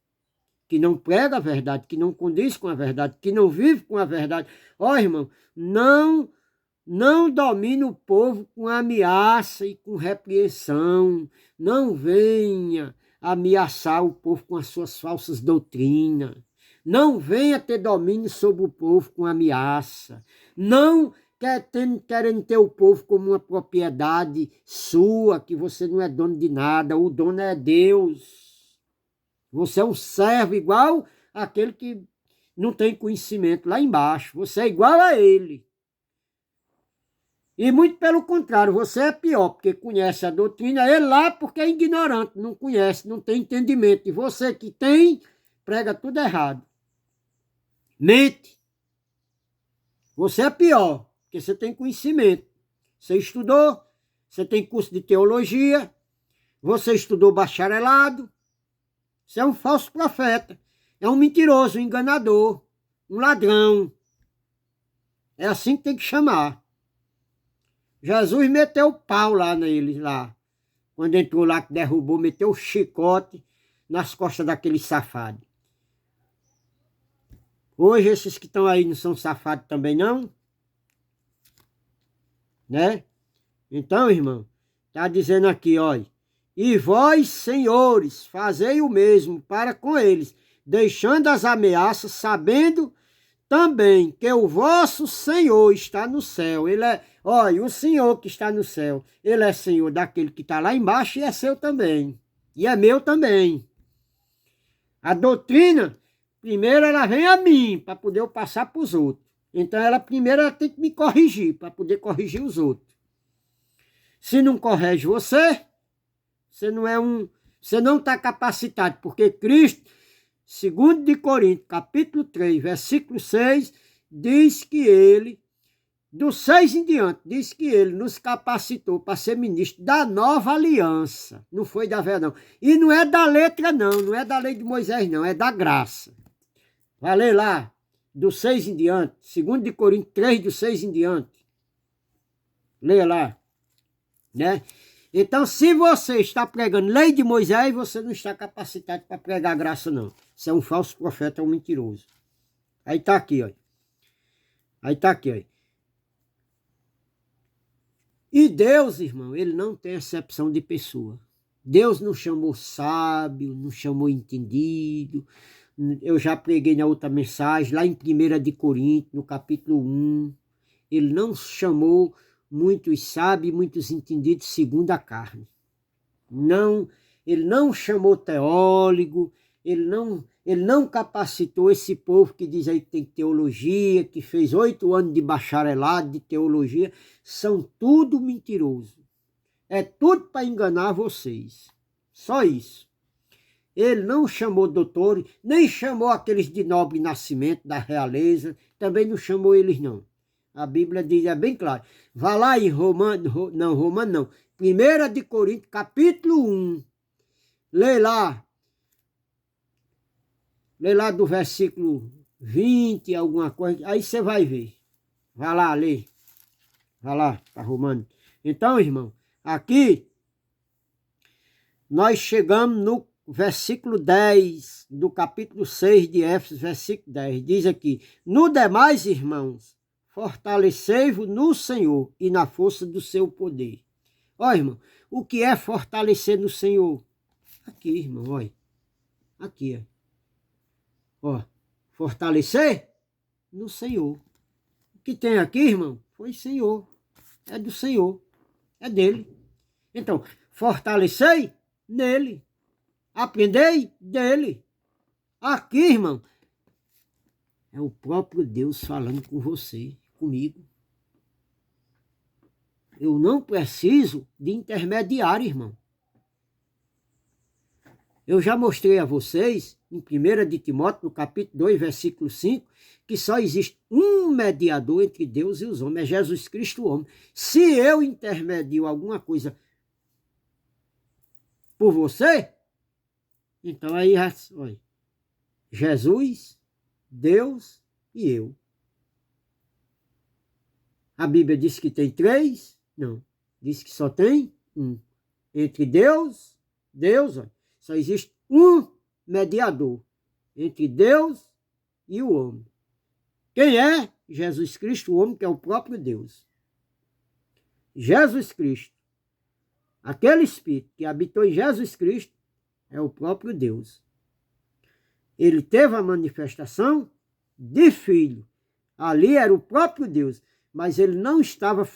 que não pregam a verdade, que não condiz com a verdade, que não vive com a verdade. Ó, irmão, não domine o povo com ameaça e com repreensão. Não venha ameaçar o povo com as suas falsas doutrinas. Não venha ter domínio sobre o povo com ameaça. Não querendo ter o povo como uma propriedade sua, que você não é dono de nada. O dono é Deus. Você é um servo igual àquele que não tem conhecimento lá embaixo. Você é igual a ele. E muito pelo contrário, você é pior, porque conhece a doutrina, ele lá porque é ignorante, não conhece, não tem entendimento. E você que tem, prega tudo errado. Mente. Você é pior, porque você tem conhecimento. Você estudou, você tem curso de teologia, você estudou bacharelado. Você é um falso profeta, é um mentiroso, um enganador, um ladrão. É assim que tem que chamar. Jesus meteu o pau lá neles, lá. Quando entrou lá, que derrubou, meteu o chicote nas costas daquele safado. Hoje esses que estão aí não são safados também, não? Né? Então, irmão, está dizendo aqui, olha. E vós, senhores, fazei o mesmo para com eles, deixando as ameaças, sabendo também que o vosso Senhor está no céu. Ele é, olha, o Senhor que está no céu, ele é Senhor daquele que está lá embaixo e é seu também. E é meu também. A doutrina, primeiro ela vem a mim, para poder eu passar para os outros. Então primeiro ela tem que me corrigir, para poder corrigir os outros. Se não corrige você, você não está capacitado, porque Cristo, 2 de Coríntios, capítulo 3, versículo 6, diz que ele, do 6 em diante, diz que ele nos capacitou para ser ministro da nova aliança. Não foi da velha, não. E não é da letra, não é da lei de Moisés, não, é da graça. Vai ler lá, do 6 em diante, 2 de Coríntios 3, do 6 em diante. Leia lá, né? Então, se você está pregando lei de Moisés, você não está capacitado para pregar graça, não. Você é um falso profeta, é um mentiroso. Aí está aqui, ó. Aí está aqui, ó. E Deus, irmão, ele não tem acepção de pessoa. Deus não chamou sábio, não chamou entendido. Eu já preguei na outra mensagem, lá em 1 de Coríntios, no capítulo 1. Ele não chamou muitos sábios, muitos entendidos segundo a carne. Não, ele não chamou teólogo, ele não capacitou esse povo que diz aí que tem teologia, que fez 8 anos de bacharelado de teologia, são tudo mentiroso. É tudo para enganar vocês. Só isso. Ele não chamou doutores, nem chamou aqueles de nobre nascimento, da realeza, também não chamou eles não. A Bíblia diz, é bem claro. Vá lá em Romano não. 1 de Coríntios, capítulo 1. Lê lá. Lê lá do versículo 20, alguma coisa. Aí você vai ver. Vá lá, lê. Vá lá, para Romano. Então, irmão, aqui nós chegamos no versículo 10 do capítulo 6 de Éfeso, versículo 10. Diz aqui, no demais, irmãos, fortalecei-vos no Senhor e na força do seu poder. Ó, irmão, o que é fortalecer no Senhor? Aqui, irmão, olha. Aqui, ó. Fortalecer no Senhor. O que tem aqui, irmão, foi Senhor. É do Senhor. É dele. Então, fortalecei nele. Aprendei dele. Aqui, irmão, é o próprio Deus falando com você, comigo. Eu não preciso de intermediário, irmão. Eu já mostrei a vocês, em 1 de Timóteo, no capítulo 2, versículo 5, que só existe um mediador entre Deus e os homens, é Jesus Cristo, o homem. Se eu intermedio alguma coisa por você, então aí, olha, Jesus, Deus e eu. A Bíblia diz que tem 3? Não. Diz que só tem um. Entre Deus, olha, só existe um mediador entre Deus e o homem. Quem é? Jesus Cristo, o homem, que é o próprio Deus. Jesus Cristo, aquele Espírito que habitou em Jesus Cristo, é o próprio Deus. Ele teve a manifestação de Filho. Ali era o próprio Deus, mas ele não estava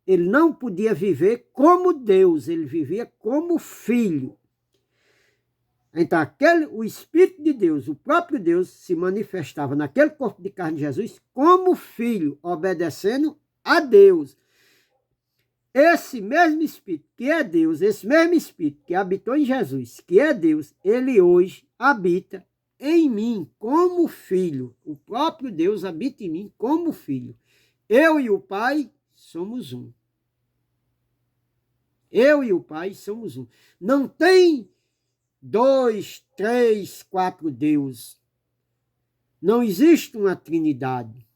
ele não podia viver como Deus, ele vivia como Filho. Então, o Espírito de Deus, o próprio Deus, se manifestava naquele corpo de carne de Jesus como Filho, obedecendo a Deus. Esse mesmo Espírito que é Deus, esse mesmo Espírito que habitou em Jesus, que é Deus, ele hoje habita em mim como filho. O próprio Deus habita em mim como filho. Eu e o Pai somos um. Eu e o Pai somos um. Não tem 2, 3, 4 deuses. Não existe uma trindade.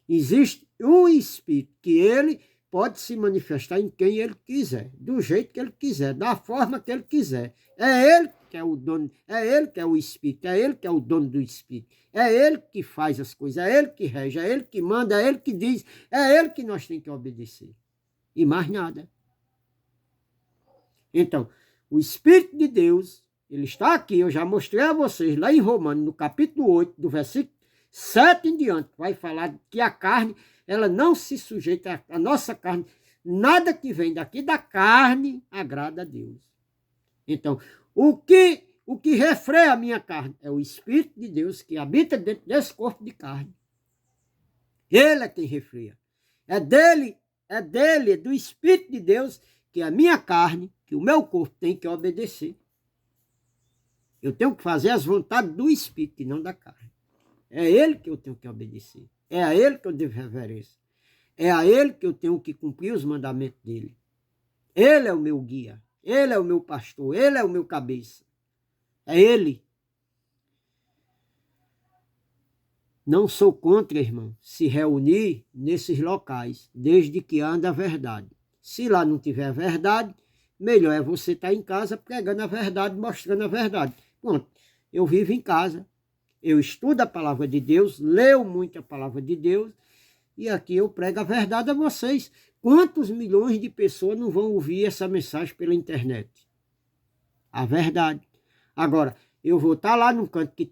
Existe um Espírito que ele pode se manifestar em quem ele quiser, do jeito que ele quiser, da forma que ele quiser. É ele que é o dono, é ele que é o Espírito, é ele que é o dono do Espírito. É ele que faz as coisas, é ele que rege, é ele que manda, é ele que diz, é ele que nós temos que obedecer. E mais nada. Então, o Espírito de Deus, ele está aqui, eu já mostrei a vocês, lá em Romanos, no capítulo 8, do versículo 7 em diante, vai falar que a carne, ela não se sujeita à nossa carne. Nada que vem daqui da carne agrada a Deus. Então, o que refreia a minha carne é o Espírito de Deus que habita dentro desse corpo de carne. Ele é quem refreia. É do Espírito de Deus que a minha carne, que o meu corpo tem que obedecer. Eu tenho que fazer as vontades do Espírito e não da carne. É ele que eu tenho que obedecer. É a ele que eu devo reverência. É a ele que eu tenho que cumprir os mandamentos dele. Ele é o meu guia. Ele é o meu pastor. Ele é o meu cabeça. É ele. Não sou contra, irmão, se reunir nesses locais, desde que anda a verdade. Se lá não tiver a verdade, melhor é você estar em casa pregando a verdade, mostrando a verdade. Pronto, eu vivo em casa. Eu estudo a palavra de Deus, leio muito a palavra de Deus, e aqui eu prego a verdade a vocês. Quantos milhões de pessoas não vão ouvir essa mensagem pela internet? A verdade. Agora, eu vou estar lá num canto que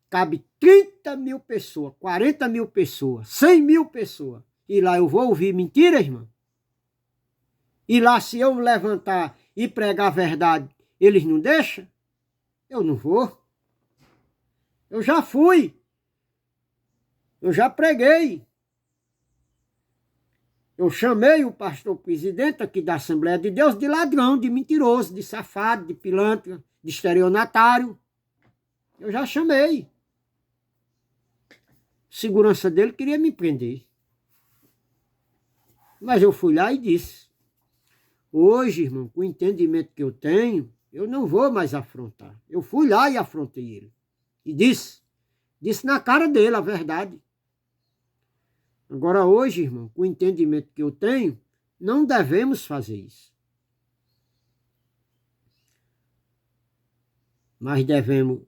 cabe 30 mil pessoas, 40 mil pessoas, 100 mil pessoas, e lá eu vou ouvir mentira, irmão? E lá, se eu levantar e pregar a verdade, eles não deixam? Eu não vou. Eu já fui. Eu já preguei. Eu chamei o pastor presidente aqui da Assembleia de Deus de ladrão, de mentiroso, de safado, de pilantra, de estelionatário. Eu já chamei. Segurança dele queria me prender. Mas eu fui lá e disse: hoje, irmão, com o entendimento que eu tenho, eu não vou mais afrontar. Eu fui lá e afrontei ele. E disse na cara dele a verdade. Agora hoje, irmão, com o entendimento que eu tenho, não devemos fazer isso. Mas devemos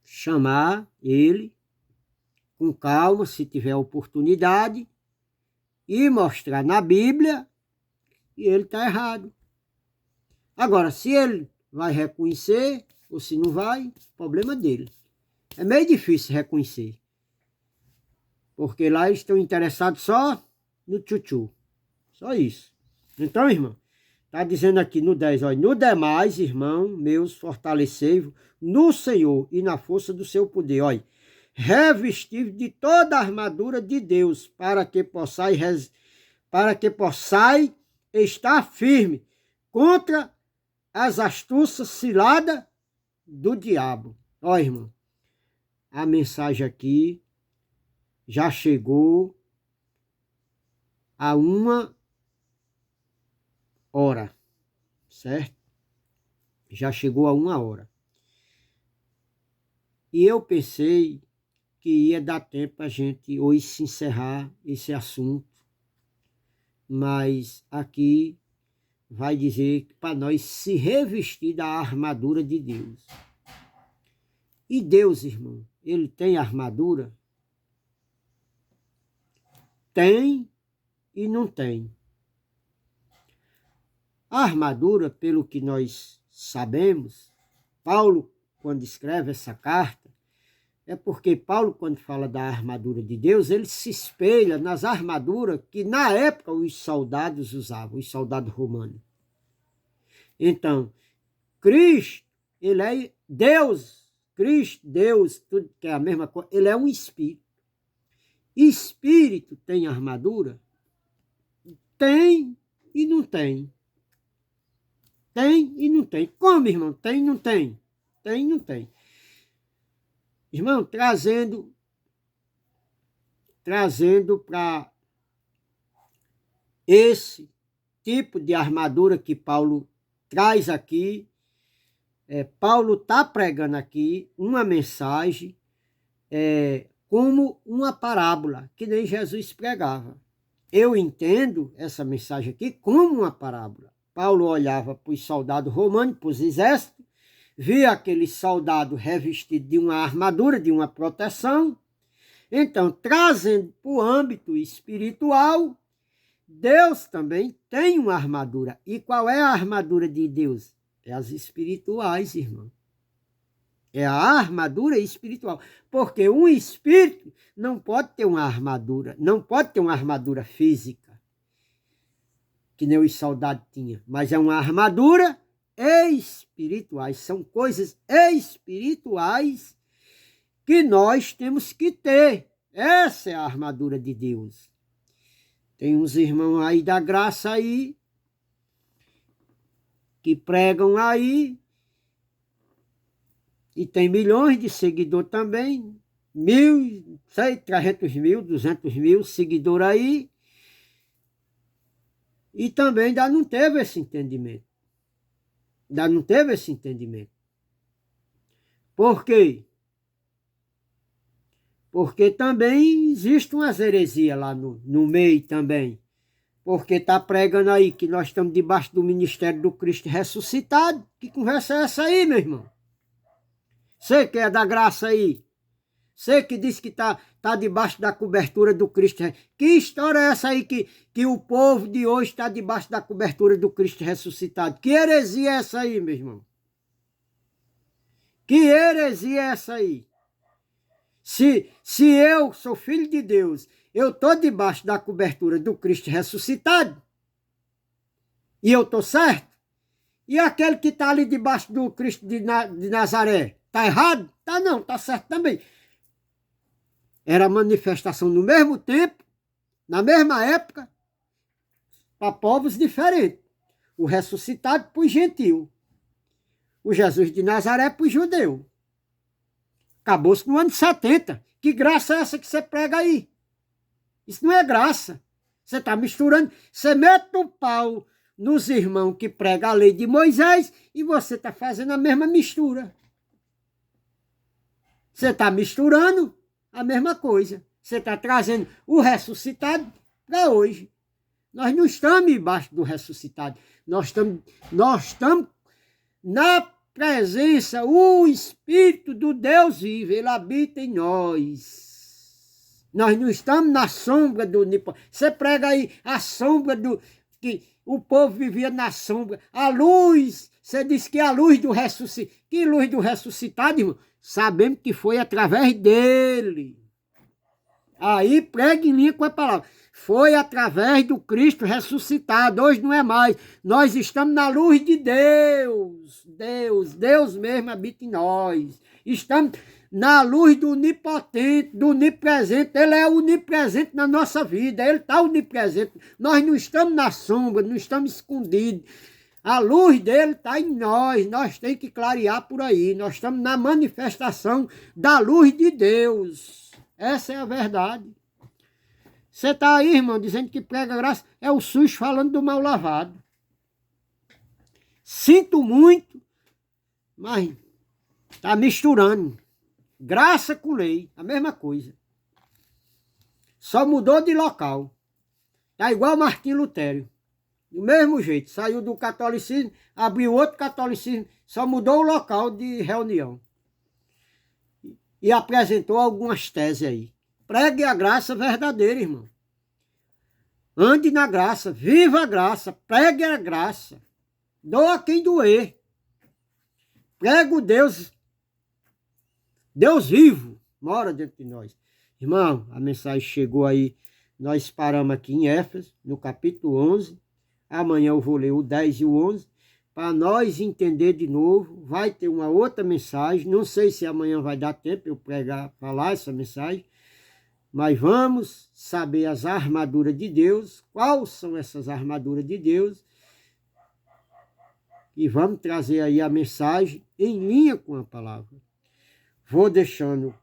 chamar ele com calma, se tiver oportunidade, e mostrar na Bíblia que ele está errado. Agora, se ele vai reconhecer ou se não vai, problema dele. É meio difícil reconhecer. Porque lá eles estão interessados só no tchutchu. Só isso. Então, irmão, está dizendo aqui no 10, olha, no demais, irmão meus, fortalecei-vos no Senhor e na força do seu poder. Olha, revestir de toda a armadura de Deus, para que possais estar firme contra as astúcias ciladas do diabo. Ó, irmão, a mensagem aqui já chegou a 1 hora, certo? Já chegou a 1 hora. E eu pensei que ia dar tempo a gente hoje se encerrar esse assunto, mas aqui vai dizer que para nós se revestir da armadura de Deus. E Deus, irmão, ele tem armadura? Tem e não tem. A armadura, pelo que nós sabemos, Paulo, quando escreve essa carta, é porque Paulo, quando fala da armadura de Deus, ele se espelha nas armaduras que na época os soldados usavam, os soldados romanos. Então, Cristo, ele é Deus, Cristo, Deus, tudo que é a mesma coisa, ele é um espírito. Espírito tem armadura? Tem e não tem. Tem e não tem. Como, irmão? Tem e não tem? Tem e não tem. Irmão, trazendo para esse tipo de armadura que Paulo traz aqui, Paulo está pregando aqui uma mensagem como uma parábola, que nem Jesus pregava. Eu entendo essa mensagem aqui como uma parábola. Paulo olhava para os soldados romanos, para os exércitos, via aquele soldado revestido de uma armadura, de uma proteção. Então, trazendo para o âmbito espiritual, Deus também tem uma armadura. E qual é a armadura de Deus? É as espirituais, irmão. É a armadura espiritual. Porque um espírito não pode ter uma armadura, não pode ter uma armadura física, que nem os soldados tinham, mas é uma armadura espirituais, são coisas espirituais que nós temos que ter. Essa é a armadura de Deus. Tem uns irmãos aí da graça aí, que pregam aí, e tem milhões de seguidores também, 300 mil, 200 mil seguidores aí, e também ainda não teve esse entendimento. Por quê? Porque também existe umas heresias lá no meio também. Porque está pregando aí que nós estamos debaixo do ministério do Cristo ressuscitado. Que conversa é essa aí, meu irmão? Você que é da graça aí. Você que diz que tá debaixo da cobertura do Cristo. Que história é essa aí que o povo de hoje está debaixo da cobertura do Cristo ressuscitado? Que heresia é essa aí, meu irmão? Que heresia é essa aí? Se eu sou filho de Deus, eu estou debaixo da cobertura do Cristo ressuscitado, e eu estou certo, e aquele que está ali debaixo do Cristo de Nazaré, está errado? Tá não, está certo também. Era manifestação no mesmo tempo, na mesma época, para povos diferentes. O ressuscitado para os gentios. O Jesus de Nazaré para os judeus. Acabou-se no ano 70. Que graça é essa que você prega aí? Isso não é graça. Você está misturando. Você mete o pau nos irmãos que pregam a lei de Moisés e você está fazendo a mesma mistura. Você está misturando a mesma coisa. Você está trazendo o ressuscitado para hoje. Nós não estamos embaixo do ressuscitado. Nós estamos na presença, o Espírito do Deus vivo, ele habita em nós. Nós não estamos na sombra do onipotente. Você prega aí a sombra do... que o povo vivia na sombra. A luz, você disse que a luz do ressuscitado. Que luz do ressuscitado, irmão? Sabemos que foi através dele. Aí prega em linha com a palavra. Foi através do Cristo ressuscitado. Hoje não é mais. Nós estamos na luz de Deus. Deus mesmo habita em nós. na luz do onipotente, do onipresente. Ele é onipresente na nossa vida, ele está onipresente. Nós não estamos na sombra, não estamos escondidos. A luz dele está em nós temos que clarear por aí. Nós estamos na manifestação da luz de Deus. Essa é a verdade. Você está aí, irmão, dizendo que prega graça, é o SUS falando do mal lavado. Sinto muito, mas está misturando. Graça com lei, a mesma coisa. Só mudou de local. Está igual Martinho Lutero. Do mesmo jeito, saiu do catolicismo, abriu outro catolicismo, só mudou o local de reunião. E apresentou algumas teses aí. Pregue a graça verdadeira, irmão. Ande na graça, viva a graça, pregue a graça. Doa quem doer. Pregue o Deus vivo, mora dentro de nós. Irmão, a mensagem chegou aí, nós paramos aqui em Éfeso, no capítulo 11. Amanhã eu vou ler o 10 e o 11, para nós entender de novo. Vai ter uma outra mensagem, não sei se amanhã vai dar tempo eu pregar, falar essa mensagem, mas vamos saber as armaduras de Deus, quais são essas armaduras de Deus, e vamos trazer aí a mensagem em linha com a palavra. Vou deixando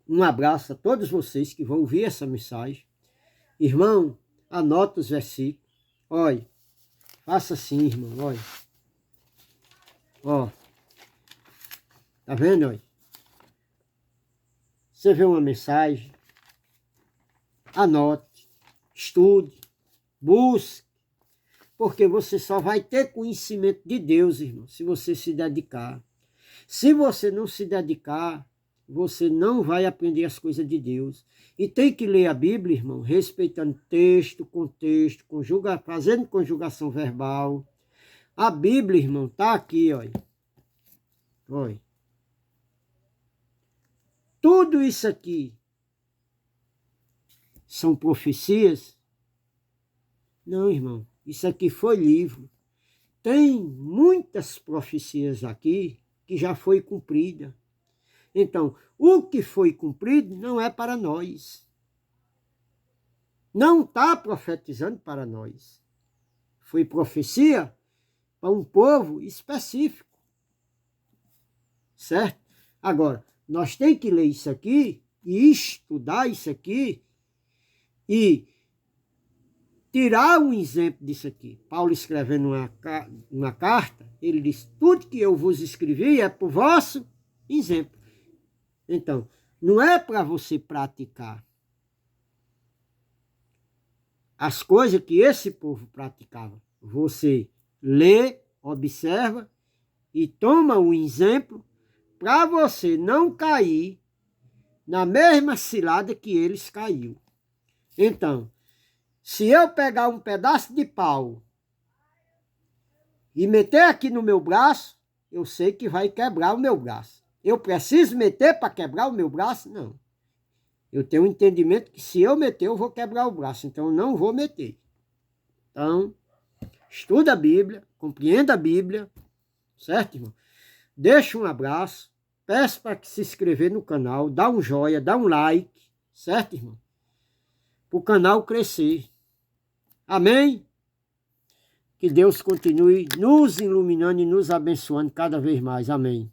um abraço a todos vocês que vão ouvir essa mensagem. Irmão, anota os versículos. Olha, faça assim, irmão, olha. Ó, tá vendo, olha? Você vê uma mensagem, anote, estude, busque, porque você só vai ter conhecimento de Deus, irmão, se você se dedicar. Se você não se dedicar, você não vai aprender as coisas de Deus. E tem que ler a Bíblia, irmão, respeitando texto, contexto, fazendo conjugação verbal. A Bíblia, irmão, está aqui, olha. Olha. Tudo isso aqui são profecias? Não, irmão. Isso aqui foi livro. Tem muitas profecias aqui que já foi cumprida. Então, o que foi cumprido não é para nós. Não está profetizando para nós. Foi profecia para um povo específico. Certo? Agora, nós temos que ler isso aqui e estudar isso aqui e tirar um exemplo disso aqui. Paulo escrevendo uma carta, ele diz, tudo que eu vos escrevi é por vosso exemplo. Então, não é para você praticar as coisas que esse povo praticava. Você lê, observa e toma um exemplo para você não cair na mesma cilada que eles caíram. Então, se eu pegar um pedaço de pau e meter aqui no meu braço, eu sei que vai quebrar o meu braço. Eu preciso meter para quebrar o meu braço? Não. Eu tenho um entendimento que se eu meter, eu vou quebrar o braço. Então, eu não vou meter. Então, estuda a Bíblia, compreenda a Bíblia. Certo, irmão? Deixa um abraço. Peço para que se inscrever no canal. Dá um joinha, dá um like. Certo, irmão? Para o canal crescer. Amém? Que Deus continue nos iluminando e nos abençoando cada vez mais. Amém.